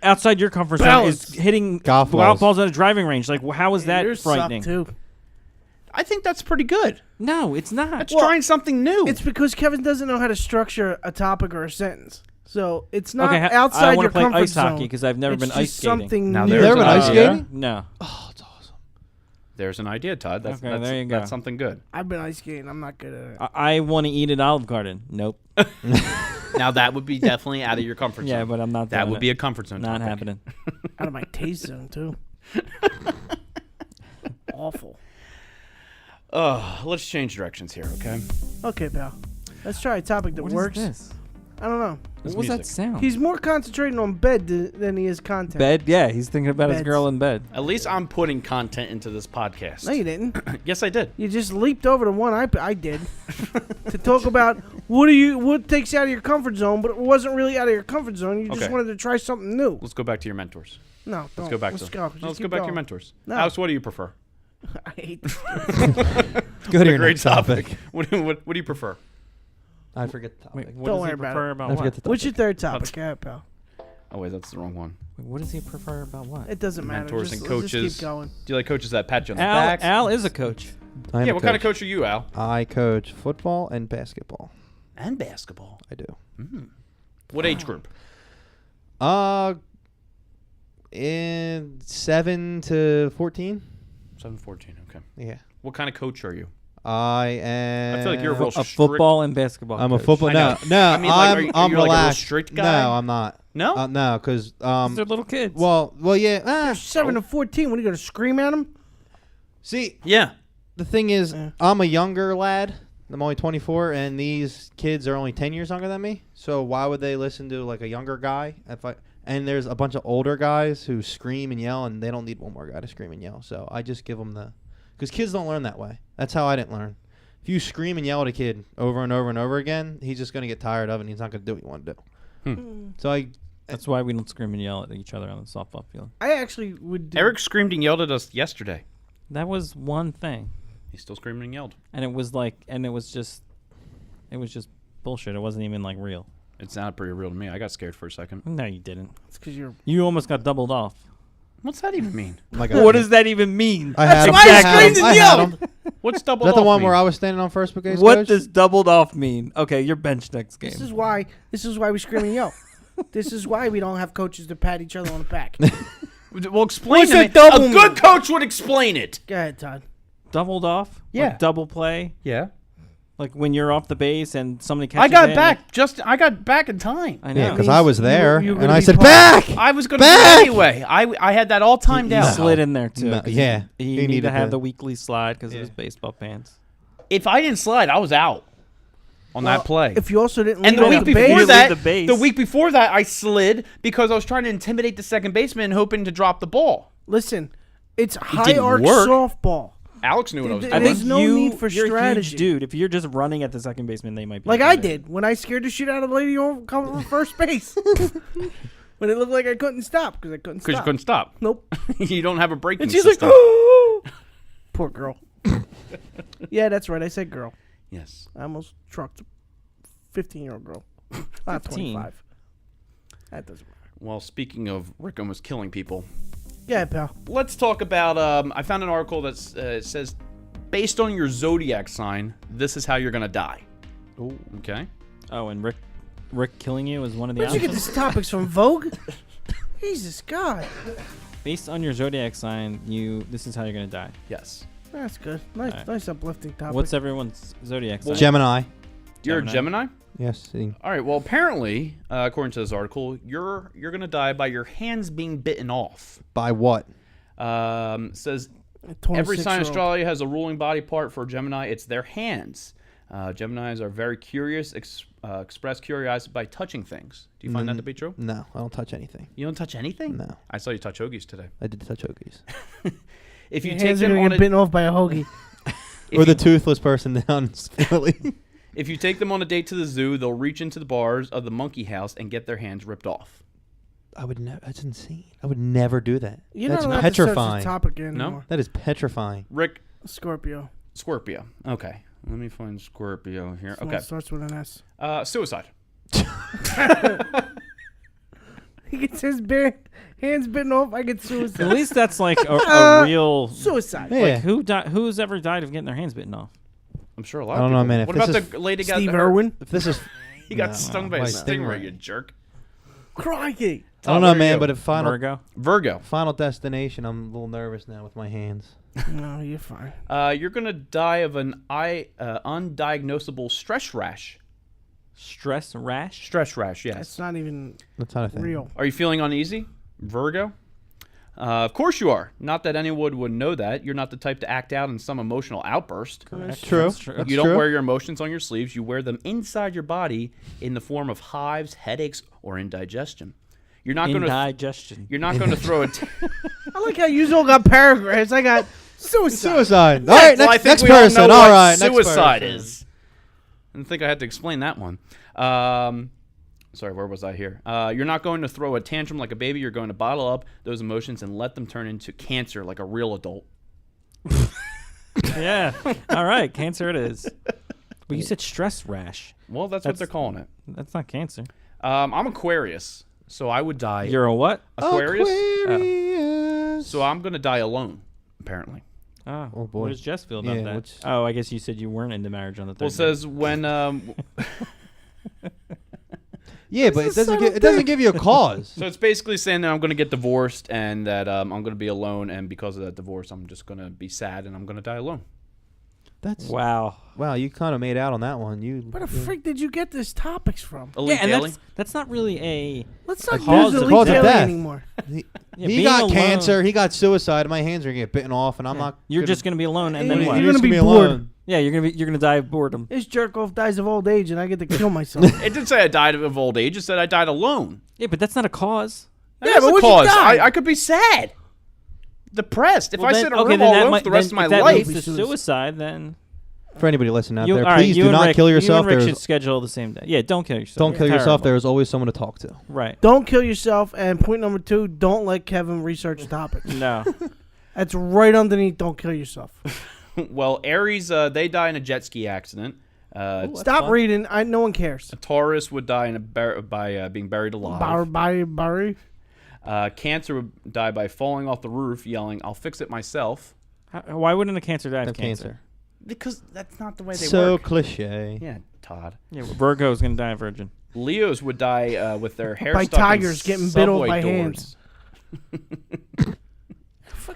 outside your comfort zone Balance. is hitting Golf balls. at a driving range. Like, how is that Yours frightening? suck, too. I think that's pretty good. No, it's not. That's trying something new. It's because Kevin doesn't know how to structure a topic or a sentence. So it's not Okay, outside I your want to play comfort ice zone. hockey because I've never It's been just ice skating. something Now new. there's You ever been an ice idea. skating? No. Oh, it's awesome. There's an idea, Todd. That's, Okay, there you go. That's something good. I've been ice skating. I'm not good at it. I want to eat at Olive Garden. Nope. Now that would be definitely out of your comfort zone. Yeah, but I'm not. that doing would it. be a comfort zone. Not topic. happening. Out of my taste zone, too. Awful. Let's change directions here, okay? Okay, pal. Let's try a topic that What is works. this? I don't know. This What was music. that sound? He's more concentrating on bed than he is content. bed. Yeah, he's thinking about his Beds. girl in bed. At least I'm putting content into this podcast. No, you didn't. Yes, I did. You just leaped over the one I did to talk about what takes you out of your comfort zone, but it wasn't really out of your comfort zone. You just Okay. wanted to try something new. Let's go back to your mentors. No, Let's don't. go back Let's to go. No, Just let's go keep back to your going. mentors. No. Alex, what do you prefer? I hate Go to your Great next topic. What do you prefer? I forget the topic. Wait, what Don't does worry he about prefer it. about I what? forget the topic. What's your third topic? Go ahead, pal. Oh wait, that's the wrong one. Wait, what does he prefer about what? It doesn't matter. Mentors Just, and let's coaches. Just keep going. Do you like coaches that pat you on the Al, back? Al is a coach. I am Yeah, a what kind of coach are you, Al? I coach football and basketball. And basketball. I do. What age group? In 7 to 14. 7-14. Okay. Yeah. What kind of coach are you? I am. I feel like you're a real A strict- football and basketball. I'm a coach. football. I No, know. no. I mean, like, are you- I'm you're like a real relaxed. strict No, guy? I'm not. No? No, because They're little kids. well, yeah. 7 to 14. What are you gonna scream at him? See, Yeah. the thing is, Yeah. I'm a younger lad. I'm only 24, and these kids are only 10 years younger than me. So why would they listen to like a younger guy? And there's a bunch of older guys who scream and yell, and they don't need one more guy to scream and yell. So I just give them because kids don't learn that way. That's how I didn't learn. If you scream and yell at a kid over and over and over again, he's just gonna get tired of it, and he's not gonna do what you want to do. So That's why we don't scream and yell at each other on the softball field. I actually would. Do, Eric screamed and yelled at us yesterday. That was one thing, He's still screaming and yelled. and it was just bullshit. It wasn't even like real. It sounded pretty real to me. I got scared for a second. No, you didn't. It's because you're. You almost got doubled off. What's that even mean? like What does that even mean? I had him. why you I had screamed him. and I had yelled. him. What's double Is that the off one mean? where I was standing on first base? What coach? does doubled off mean? Okay, you're bench next game. This is why we scream and yell. This is why we don't have coaches to pat each other on the back. Well, explain What's to me. that double A good mean? coach would explain it. Go ahead, Todd. Doubled off? Yeah. Like double play? Yeah. Like when you're off the base and somebody catches I got it back. I got back in time. I know. Yeah, because I was there, you were and gonna I be said, part- back! I was going to do Back! it anyway. I had that all timed He out. slid in there too. No, 'cause yeah, He he needed to needed have to. the weekly slide because of his baseball pants. If I didn't slide, I was out on that play. If you also didn't And leave the at week the before base, that, the base. the week before that, I slid because I was trying to intimidate the second baseman, hoping to drop the ball. listen, it's high didn't arc work. softball. Alex knew what I was Th- doing. I think There's no need for you're a strategy. huge dude. If you're just running at the second baseman, they might be Like able I to- did when I scared the shit out of the lady coming from first base. When it looked like I couldn't stop because I couldn't stop. Because you couldn't stop. Nope. You don't have a braking And she's system. like, oh, poor girl. Yeah, that's right. I said girl. Yes. I almost trucked a 15-year-old girl. Not 15. 25. That doesn't matter. Well, speaking of Rick almost killing people, Yeah, pal. let's talk about. I found an article that says, based on your zodiac sign, this is how you're gonna die. Ooh. Okay. Oh, and Rick killing you is one of the Where'd you get options. these topics from, Vogue? Jesus, God. Based on your zodiac sign, this is how you're gonna die. Yes. That's good. Nice, Alright. nice uplifting topic. What's everyone's zodiac sign? Gemini. You're a Gemini. Yes. See. All right. Well, apparently, according to this article, you're gonna die by your hands being bitten off. By what? Says A every sign in 26-year-old. Australia has a ruling body part for Gemini. It's their hands. Geminis are very curious, express curiosity by touching things. Do you find that to be true? No, I don't touch anything. You don't touch anything? No. I saw you touch hoagies today. I did touch hoagies. If you Your take hands are them gonna on get a, bitten off by a hoagie. if Or the you- toothless person down in Philly. if you take them on a date to the zoo, they'll reach into the bars of the monkey house and get their hands ripped off. I would never. That's insane. I would never do that. You're That's not allowed to search petrifying. the topic anymore. That is petrifying. Rick, Scorpio. Scorpio. Okay, let me find Scorpio here. Someone Okay, starts with an S. suicide. He gets his hands bitten off. I get suicide. At least that's like a real. Suicide. Yeah. Like who's ever died of getting their hands bitten off? I'm sure a lot. I don't of know, people. man. If What this about is the lady got Steve her- Irwin. If this is, He got No, stung by a like stingray. stingray. You jerk. Crikey. I don't What know, are man. you? But if Virgo. Virgo. Final Destination, I'm a little nervous now with my hands. No, you're fine. You're gonna die of an undiagnosable stress rash. Stress rash. Stress rash. Yes. That's not even That's not a thing. real. Are you feeling uneasy, Virgo? Of course you are. Not that anyone would know that. You're not the type to act out in some emotional outburst. Correct. True. That's true. That's You don't true. wear your emotions on your sleeves. You wear them inside your body in the form of hives, headaches, or indigestion. You're not going to. Indigestion. You're not going to throw a. I like how you all got paragraphs. I got suicide. Suicide. All right, Well, I next, think next we all person. know All what right, next suicide person. is. I didn't think I had to explain that one. Sorry, where was I here? You're not going to throw a tantrum like a baby. You're going to bottle up those emotions and let them turn into cancer like a real adult. Yeah. All right. Cancer it is. But you said stress rash. Well, that's what they're calling it. That's not cancer. I'm Aquarius, so I would die. You're a what? Aquarius? Aquarius. So I'm going to die alone, apparently. Oh, Oh, boy. What does Jess feel about Yeah, that? which- Oh, I guess you said you weren't into marriage on the third. Well, it says when Yeah, but it doesn't give you a cause. so it's basically saying that I'm going to get divorced and that I'm going to be alone, and because of that divorce, I'm just going to be sad and I'm going to die alone. That's wow. wow. You kind of made out on that one. Where the freak did you get these topics from? Elite Yeah, and Daily. that's not really a. Let's not cause use of Elite Daily death. anymore. He Yeah, he being got alone- cancer. He got suicide. My hands are gonna get bitten off, and I'm not. You're just gonna be alone, and then You're what? gonna just be be bored. alone. Yeah, you're gonna die of boredom. This jerk off dies of old age, and I get to kill myself. It didn't say I died of old age. It said I died alone. Yeah, but that's not a cause. That Yeah, is but a what'd you cause. die? I could be sad, depressed. If Well, I then- sit in a okay, room then all that alone might- for the rest then of my if that life, leads to suicide, then For anybody listening out you, there, all right, please you do and not Rick- kill You yourself. and Rick should There's, schedule the same day. Yeah, don't kill yourself. don't kill yourself. Terrible. There is always someone to talk to. Right. Don't kill yourself. And point number 2, don't let Kevin research the topics. No. That's right underneath. Don't kill yourself. well, Aries, they die in a jet ski accident. Stop reading. No one cares. Taurus would die in by being buried alive. Barry. Cancer would die by falling off the roof, yelling, "I'll fix it myself." Why wouldn't a cancer die of Have cancer? cancer. Because that's not the way they So work. cliche. Yeah, Todd. Yeah, Virgo's gonna die a virgin. Leos would die with their hair By stuck in tigers getting bit off subway by doors. hands.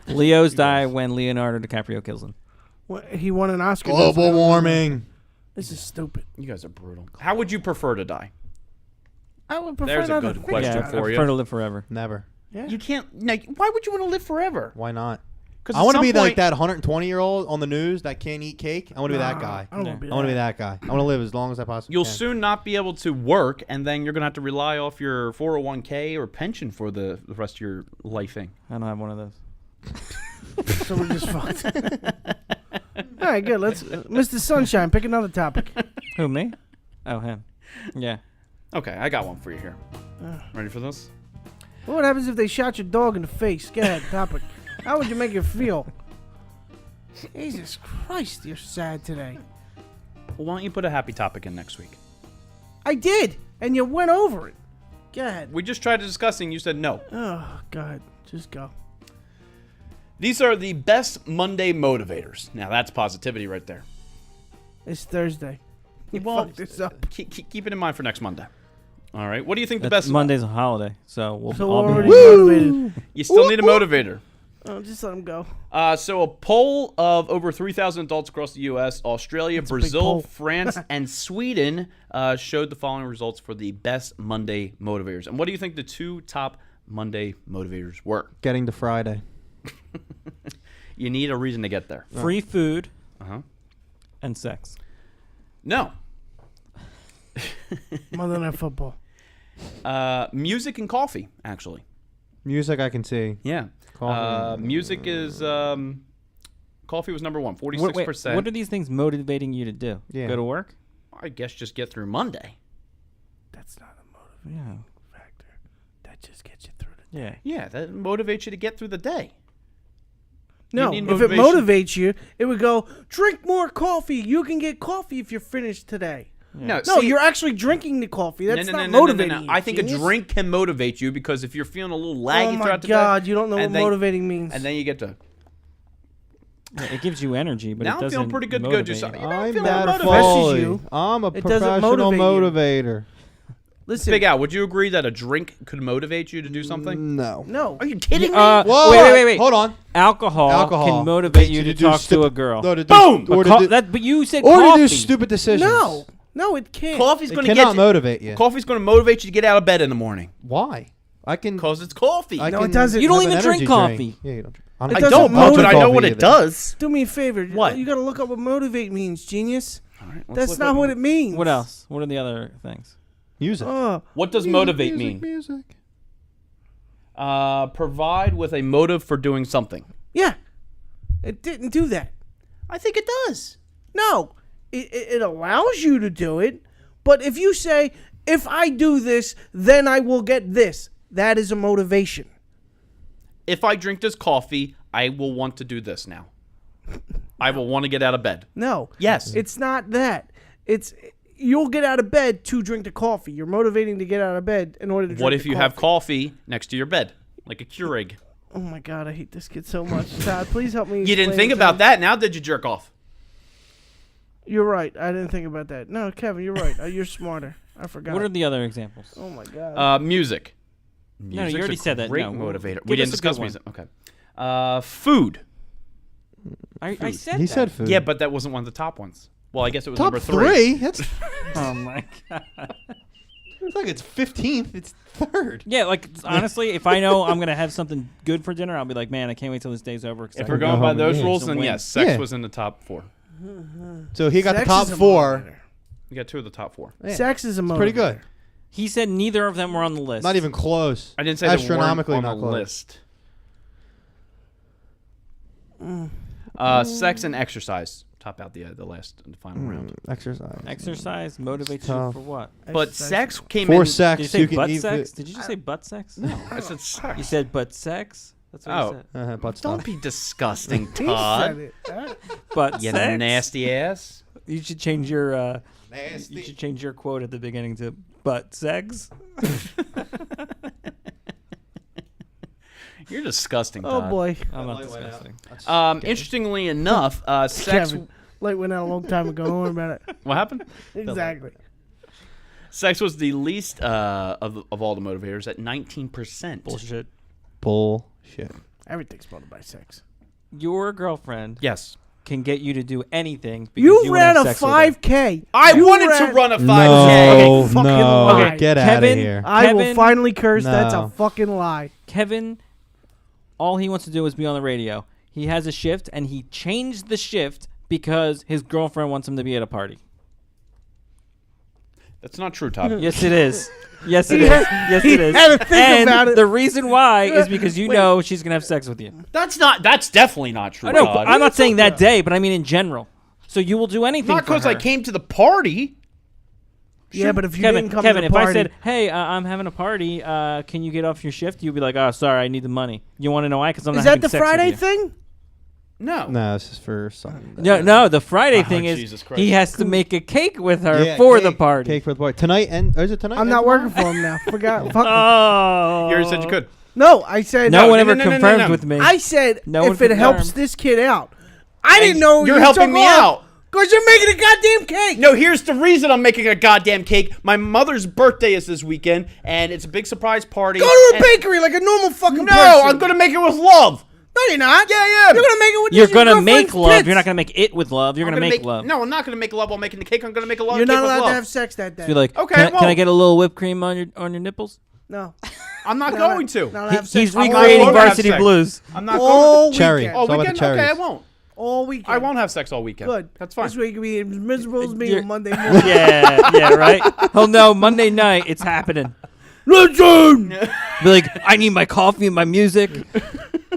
Leos die when Leonardo DiCaprio kills them. He won an Oscar. Global warming. This is stupid. You guys are brutal. How would you prefer to die? I would prefer There's a not to good think question Yeah, about I for you. prefer to live forever. Never. Yeah. You can't. No, why would you want to live forever? Why not? Because I want to be like that 120-year-old on the news that can't eat cake. I want to be that guy. I don't want to be I want to be that guy. I want to live as long as I possibly You'll can. soon not be able to work, and then you're gonna have to rely off your 401k or pension for the rest of your lifing. I don't have one of those. So we're just fucked. All right, good. Let's, Mr. Sunshine, pick another topic. Who, me? Oh, him. Yeah. Okay, I got one for you here. Ready for this? What happens if they shot your dog in the face? Go ahead, topic. How would you make it feel? Jesus Christ, you're sad today. Well, why don't you put a happy topic in next week? I did, and you went over it. Go ahead. We just tried to discuss it and you said no. Oh, go ahead. Just go. These are the best Monday motivators. Now, that's positivity right there. It's Thursday. You Well, fucked this up. Keep it in mind for next Monday. All right. What do you think the That's best? Monday's a holiday, so we'll So all we're be already motivated. You still need a motivator. Oh, just let him go. So a poll of over 3,000 adults across the U.S., Australia, That's a big Brazil, poll. France, and Sweden showed the following results for the best Monday motivators. And what do you think the two top Monday motivators were? Getting to Friday. You need a reason to get there. free food Uh-huh. and sex. No. Monday Night Football. Music and coffee, actually. Music, I can see. Yeah. Coffee. Music is coffee was number one, 46%. Wait, what are these things motivating you to do? Yeah. Go to work? I guess just get through Monday. That's not a motivating factor. That just gets you through the day. Yeah. Yeah, that motivates you to get through the day. No, need if it motivation. motivates you, it would go, drink more coffee. You can get coffee if you're finished today. No, No, see- you're actually drinking the coffee. That's no, not no, no, motivating no. you. I think a genius. drink can motivate you because if you're feeling a little laggy Oh my throughout the God, day, you don't know what and then- motivating means. and then you get to. Yeah, it gives you energy, but Now it I'm doesn't feeling pretty good to go do motivate something. you. You know, I'm I'm feeling that motivated. Foley. you. I'm a It doesn't professional motivate motivator. Listen, Big Al, would you agree that a drink could motivate you to do something? No. no. Are you kidding me? Whoa, wait. Hold on. Alcohol can motivate makes you to do talk to stupid- a girl. No, to do, Boom! Or, But, to do, but you said or to coffee. do stupid decisions. No. No, it can't. Coffee's It going to cannot get motivate you. Coffee's going to motivate you to get out of bed in the morning Why? I can. because it's coffee. I No, can it doesn't. You don't have even an drink energy coffee. drink. Yeah, you don't drink. It I doesn't don't, motivate but I know coffee what it either. does. Do me a favor. What? You got to look up what motivate means, genius. All right, let's That's look not up- what it means. What else? What are the other things? Music. What does Music, motivate music, mean? Music. Provide with a motive for doing something. Yeah. It didn't do that. I think it does. No. It allows you to do it, but if you say, if I do this, then I will get this, that is a motivation. If I drink this coffee, I will want to do this now. I will want to get out of bed. No. Yes. It's not that. It's you'll get out of bed to drink the coffee. You're motivating to get out of bed in order to drink What if the you have coffee next to your bed, like a Keurig? Oh my God, I hate this kid so much. Todd, please help me. You didn't explain think it to about him. that. Now did you jerk off? You're right. I didn't think about that. No, Kevin, you're right. You're smarter. I forgot. What are the other examples? Oh my God. Music. No, you Music's already a said that. Great No, motivator. give We didn't us a good discuss one. music. Okay. Food. I said He that. said food. Yeah, but that wasn't one of the top ones. Well, I guess it was top number three. That's Oh my god. it's like it's 15th. It's third. Yeah, like honestly, if I know I'm gonna have something good for dinner, I'll be like, man, I can't wait till this day's over. 'cause I If can we're go going by home and those eat rules, some then wings. yes, sex Yeah. was in the top 4. So he got Sex the top is a 4. motivator. You got 2 of the top 4. Yeah. Sex is a motivator. Pretty good. He said neither of them were on the list. Not even close. I didn't say they weren't astronomically on not the close. list. Sex and exercise top out the final round. Exercise. Exercise motivates you Tough. for what? But Exercise. sex came For in. Did you sex, say you can butt eat sex? it. Did you just say butt sex? No, I said sex. You said butt sex? That's what Oh. you said. Butt Don't stuff. be disgusting, He Todd. said it. Huh? Butt You sex? nasty ass. You should change your you should change your quote at the beginning to butt sex. You're disgusting, Oh Todd. boy. I'm not disgusting. Interestingly enough, sex. Kevin. Light went out a long time ago. Don't worry about it. What happened? Exactly. Sex was the least of all the motivators at 19%. Bullshit. Bullshit. Everything's motivated by sex. Your girlfriend Yes. can get you to do anything because You wanna ran have a sex with her. 5K. I You wanted to ran- run a 5K. No, fucking no. lie. Get out of Kevin, here. I will Kevin- finally curse. That's a No. fucking lie. Kevin, all he wants to do is be on the radio. He has a shift, and he changed the shift because his girlfriend wants him to be at a party. That's not true, Todd. Yes, it is. Yes, it is. Yes, it is. had to think and about it. the reason why is because you know she's gonna have sex with you. That's definitely not true, I know. Todd. I'm not saying that day, but I mean in general. So you will do anything. Not because I came to the party. Yeah, but if you Kevin, didn't come Kevin, to if the party, I said, "Hey, I'm having a party. Can you get off your shift?" You'd be like, "Oh, sorry, I need the money." You want to know why? Because I'm is not that having the sex with Friday you. thing? No. No, this is for something. No, the Friday thing Jesus is Christ. he has to make a cake with her Yeah, for cake, the party. Cake for the party tonight, and or is it tonight? I'm and not tomorrow? working for him now. Forgot. Fuck him. Oh, You already said you could. No, I said No one ever no, no, no, confirmed no. with me. I said No one if it helps confirmed. this kid out. I didn't know You're you helping took me off out. because you're making a goddamn cake. No, here's the reason I'm making a goddamn cake. My mother's birthday is this weekend, and it's a big surprise party. Go to a and- bakery like a normal fucking No, person. I'm gonna make it with love. No, you're not. Yeah, yeah. You're gonna make it with You're your gonna make girlfriend's love. tits. You're not gonna make it with love. You're I'm gonna make love. No, I'm not gonna make love while making the cake. I'm gonna make a love You're cake not with allowed love. to have sex that day. Be like, Okay, can, I I, can I won't. get a little whipped cream on your nipples? No. I'm not No, going to. No, He- have sex he's all recreating going to have Varsity sex. Blues. I'm not all going. Cherry. weekend. All It's all about weekend? the cherries. Okay, I won't. All weekend. I won't have sex all weekend. Good. That's fine. This week can be as miserable as me You're- on Monday morning. Yeah, right. Oh no, Monday night, it's happening. Listen! Be like, I need my coffee and my music,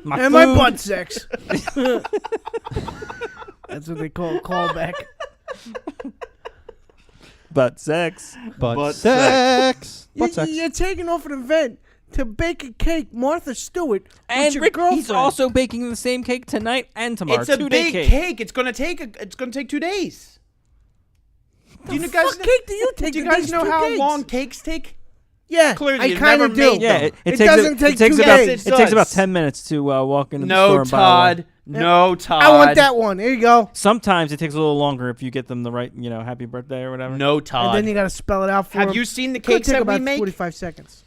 my And food. my butt sex. That's what they call a callback. Butt sex. But sex. You- Butt sex. You're taking off an event to bake a cake, Martha Stewart, And with your Rick, girlfriend. he's also baking the same cake tonight and tomorrow. It's a 2-day big cake. cake. It's gonna take 2 days. Do you The guys fuck cake do you take? Do you that guys takes know 2 how cakes? long cakes take? Yeah, Clearly I you've kind never of do. made Yeah, them. it It takes doesn't take it takes 2 about days. it takes about does. 10 minutes to walk into the No, store and buy one. Todd. No, Todd. I want that one. There you go. Sometimes it takes a little longer if you get them the right, happy birthday or whatever. No, Todd. And then you got to spell it out for Have him. you seen the Could cakes take that we about make? 45 seconds.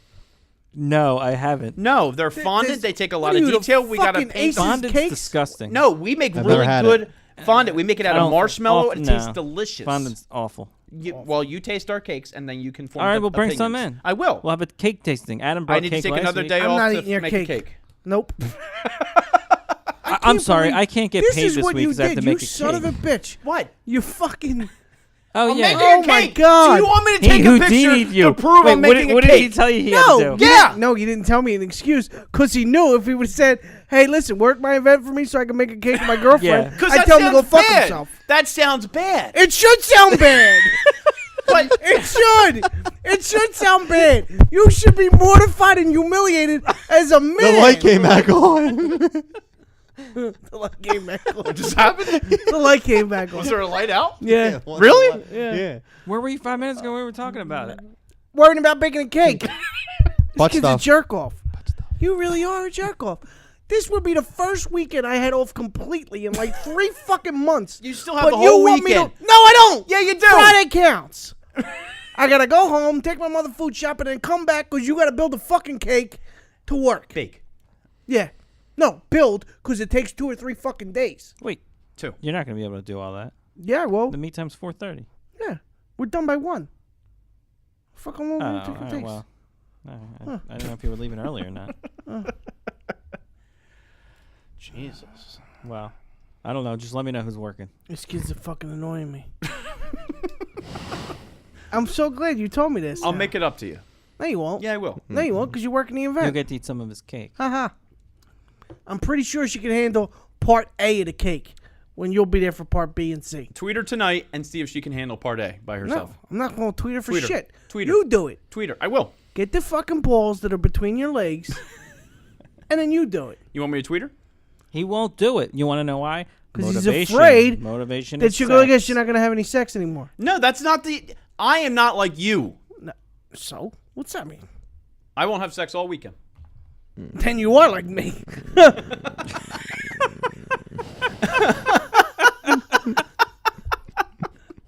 No, I haven't. No, they're Th- fondant. this- They take a what lot are of you, the detail. We gotta fucking paint Aces them. Fondant's cakes? disgusting. No, we make I've really never had good fondant. We make it out I of don't- marshmallow, and it tastes no. delicious. Fondant's awful. Well, you taste our cakes, and then you can form. All right, the we'll bring opinions. some in. I will. We'll have a cake tasting. Adam brought I need to cake take last another week. day I'm off not to eating your make cake. a cake. Nope. I'm sorry, believe- I can't get This paid is this what week you because I have did, to you make a son cake. of a bitch. What? You fucking... Oh I'm yeah. making Oh a my cake. God. So you want me to He take a picture Houdini'd you. to prove Wait, I'm what making did, what a did he cake? tell you he No, had to do? Yeah. No, you didn't tell me an excuse because he knew if he would have said, "Hey, listen, work my event for me so I can make a cake with my girlfriend." Yeah. Because I that tell him to go sounds fuck bad. himself. That sounds bad. It should sound bad. But It should. It should sound bad. You should be mortified and humiliated as a man. The light came back on. The light came back on. what just happened? The light came back on. Was there a light out? Yeah. Really? Yeah. Where were you 5 minutes ago? We were talking about it. Worrying about baking a cake. This Butt kid's stuff. a jerk off. You really are a jerk off. This would be the first weekend I had off completely in like 3 fucking months. You still have But the you whole want me weekend. to? No, I don't. Yeah, you do. Friday counts. I gotta go home, take my mother food shopping, and come back because you gotta build a fucking cake to work. Bake. Yeah. No, build because it takes 2 or 3 fucking days. Wait, 2. you're not gonna be able to do all that. Yeah, well, The meet time's 4:30. yeah, we're done by 1. Fucking long Oh, it all right, takes. well, I didn't know if you were leaving early or not. Jesus. Well, I don't know. Just let me know who's working. This kid's fucking annoying me. I'm so glad you told me this. I'll make it up to you. No, you won't. Yeah, I will. No, you won't because you're working the You'll event. get to eat some of his cake. Haha. I'm pretty sure she can handle part A of the cake when you'll be there for part B and C. Tweet her tonight and see if she can handle part A by herself. No, I'm not going to tweet her for Tweet her. shit. Tweet her. You do it. Tweet her. I will. Get the fucking balls that are between your legs, and then you do it. You want me to tweet her? He won't do it. You want to know why? 'Cause he's Motivation. afraid Motivation That is you're going to sex. guess you're not going to have any sex anymore. No, that's not the... I am not like you. So, what's that mean? I won't have sex all weekend. Then you are like me.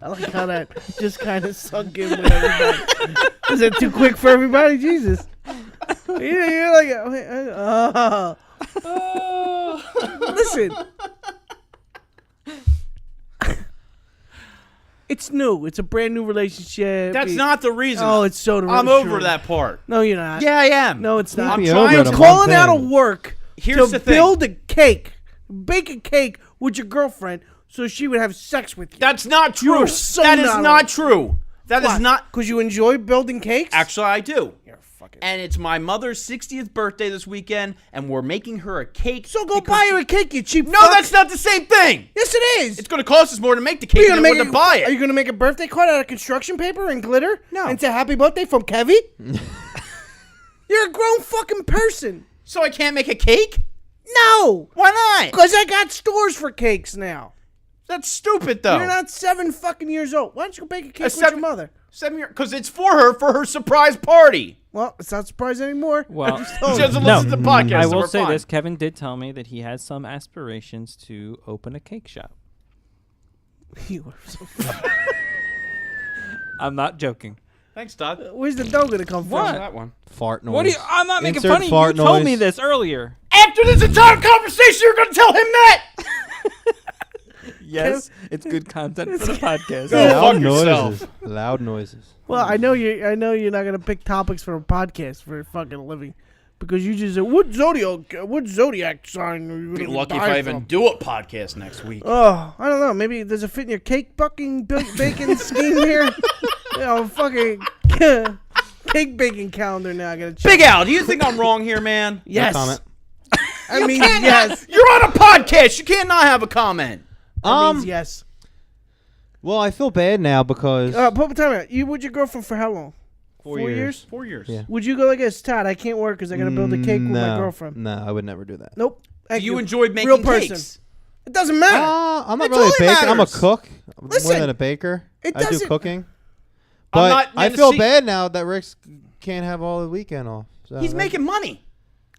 I like how that just kind of sunk in with everybody. Is that too quick for everybody? Jesus. You're like, listen. It's new. It's a brand new relationship. That's not the reason. Oh, it's so I'm true. over that part. No, you're not. Yeah, I am. No, it's not. I'm Be trying over to it a Calling month out of in. work Here's to the thing. build a cake, bake a cake with your girlfriend so she would have sex with you. That's not true. You're so That is not not on. true. That is not. Because you enjoy building cakes? Actually, I do. You're fucking. And it's my mother's 60th birthday this weekend, and we're making her a cake. So go buy her a cake, you cheap No, fuck. that's not the same thing. Yes, it is. It's going to cost us more to make the cake Are you than gonna it would to buy it. Are you going to make a birthday card out of construction paper and glitter? No. And say happy birthday from Kevy? You're a grown fucking person. So I can't make a cake? No. Why not? Because I got stores for cakes now. That's stupid, though. You're not 7 fucking years old. Why don't you go bake a cake with your mother? 7 years, because it's for her surprise party. Well, it's not surprising anymore. Well, She doesn't listen to the podcast. I so will we're say fine. this. Kevin did tell me that he has some aspirations to open a cake shop. You are so fucking. I'm not joking. Thanks, Todd. Where's the dough going to come What? from? That one. Fart noise. What do you? I'm not making Insert fun of you. You fart told noise. me this earlier. After this entire conversation, you're going to tell him that. Yes, it's good content for the podcast. Go Loud fuck noises. yourself. Loud noises. Well, I know you're not going to pick topics for a podcast for a fucking living. Because you just said, what zodiac sign are you Be going to lucky if die I from? even do a podcast next week. Oh, I don't know. Maybe does it fit in your cake bucking bacon scheme here? You know, fucking cake baking calendar now. I gotta check. Big Al, do you think I'm wrong here, man? Yes. No comment. I mean, yes. You're on a podcast. You can't not have a comment. That means yes. Well, I feel bad now because Put time out. You with your girlfriend for how long? 4 years. 4 years. Yeah. Would you go like this, Todd? I can't work because I gotta build a cake with my girlfriend. No, I would never do that. Nope. Do Thank you enjoyed making Real person. cakes? It doesn't matter. I'm not It really a totally baker. I'm a matters. cook. Listen, more than a baker. it I do doesn't- cooking. I'm But not- I man, feel see- bad now that Rick's can't have all the weekend off. So He's that- making money.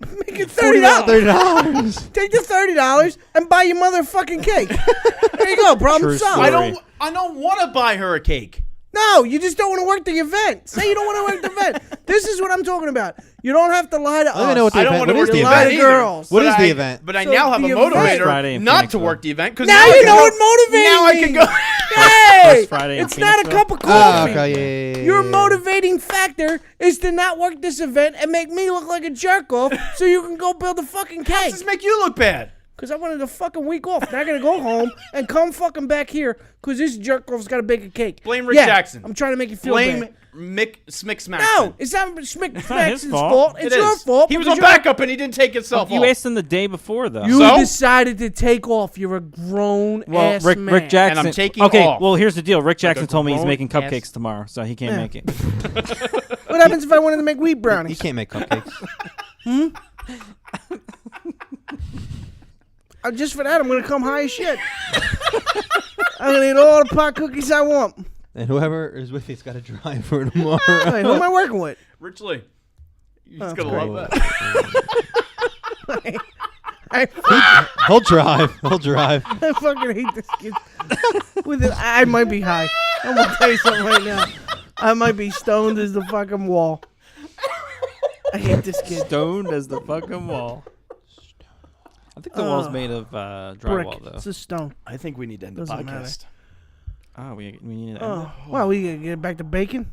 Make it $30. $30. Take the $30 and buy your mother a fucking cake. There you go. Problem True solved. story. I don't want to buy her a cake. No, you just don't want to work the event. Say you don't want to work the event. This is what I'm talking about. You don't have to lie to us. I don't even know what the I don't event. want to What work is the the lie event to event? either. girls. What is But the I- event? But I So now have the a event- Friday motivator in not Phoenixville. to work the event because Now you know what motivating Now I can go. Hey, First Friday in it's not a Phoenixville. cup of Oh, coffee. okay, yeah. Your motivating factor is to not work this event and make me look like a jerk off so you can go build a fucking cake. Does this make you look bad? Because I wanted a fucking week off. Now I got to go home and come fucking back here because this jerk off's got to bake a cake. Blame Rick Yeah, Jackson. I'm trying to make you feel Blame bad. Mick Smackson. No, it's not Schmick not his Jackson's fault. fault. It's your fault. He was because on you're- backup and he didn't take himself You off. asked him the day before, though. You So? decided to take off. You're a grown well, ass Rick man. Jackson. And I'm taking okay, off. well, here's the deal. Rick Jackson told me he's grown making ass- cupcakes tomorrow, so he can't Yeah. make it. What happens if I wanted to make wheat He brownies? can't make cupcakes. Just for that, I'm gonna come high as shit. I'm gonna eat all the pot cookies I want. And whoever is with you's got to drive for tomorrow. Hey, who am I working with? Rich Lee. He's Oh, going to great. love that. He'll drive. He'll drive. I fucking hate this kid. With it, I might be high. I'm gonna tell you something right now. I might be stoned as the fucking wall. I hate this kid. Stoned as the fucking wall. I think the wall's made of Brick. drywall, though. It's a stone. I think we need to end the Doesn't podcast. Oh, we need to end Oh, well, we gonna get back to bacon.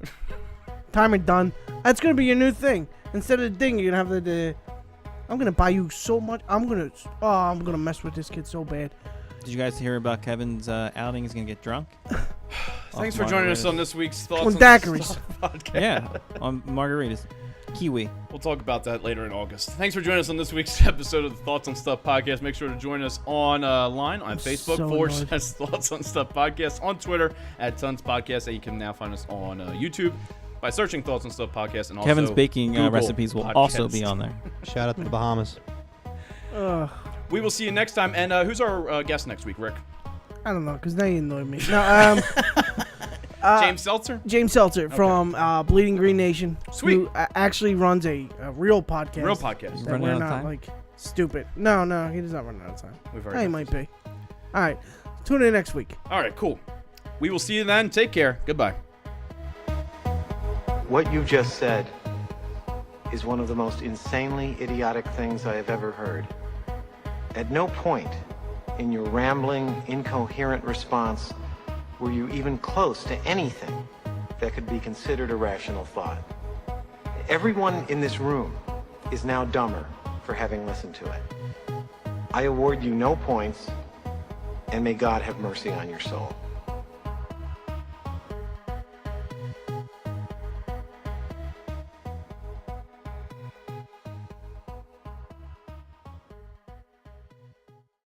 Timer done. That's gonna be your new thing. Instead of the ding, you're gonna have the. I'm gonna buy you so much. I'm gonna mess with this kid so bad. it. Did you guys hear about Kevin's outing? He's going to get drunk? Thanks for joining us on this week's Thoughts On on daiquiris. Stuff podcast. Yeah, on margaritas. Kiwi. We'll talk about that later in August. Thanks for joining us on this week's episode of the Thoughts on Stuff podcast. Make sure to join us online on Facebook so / Thoughts on Stuff podcast, on Twitter at Tons Podcast, and you can now find us on YouTube by searching Thoughts on Stuff podcast. And also Kevin's baking Google recipes will podcast. also be on there. Shout out to the Bahamas. Ugh. We will see you next time. And who's our guest next week, Rick? I don't know, because they annoy me. No, James Seltzer? James Seltzer from Bleeding Green Nation. Sweet. Who actually runs a real podcast. Real podcast. That Running we're out of not time? like stupid. No, he does not run out of time. We've He already might be. All right. Tune in next week. All right, cool. We will see you then. Take care. Goodbye. What you just said is one of the most insanely idiotic things I have ever heard. At no point in your rambling, incoherent response were you even close to anything that could be considered a rational thought. Everyone in this room is now dumber for having listened to it. I award you no points, and may God have mercy on your soul.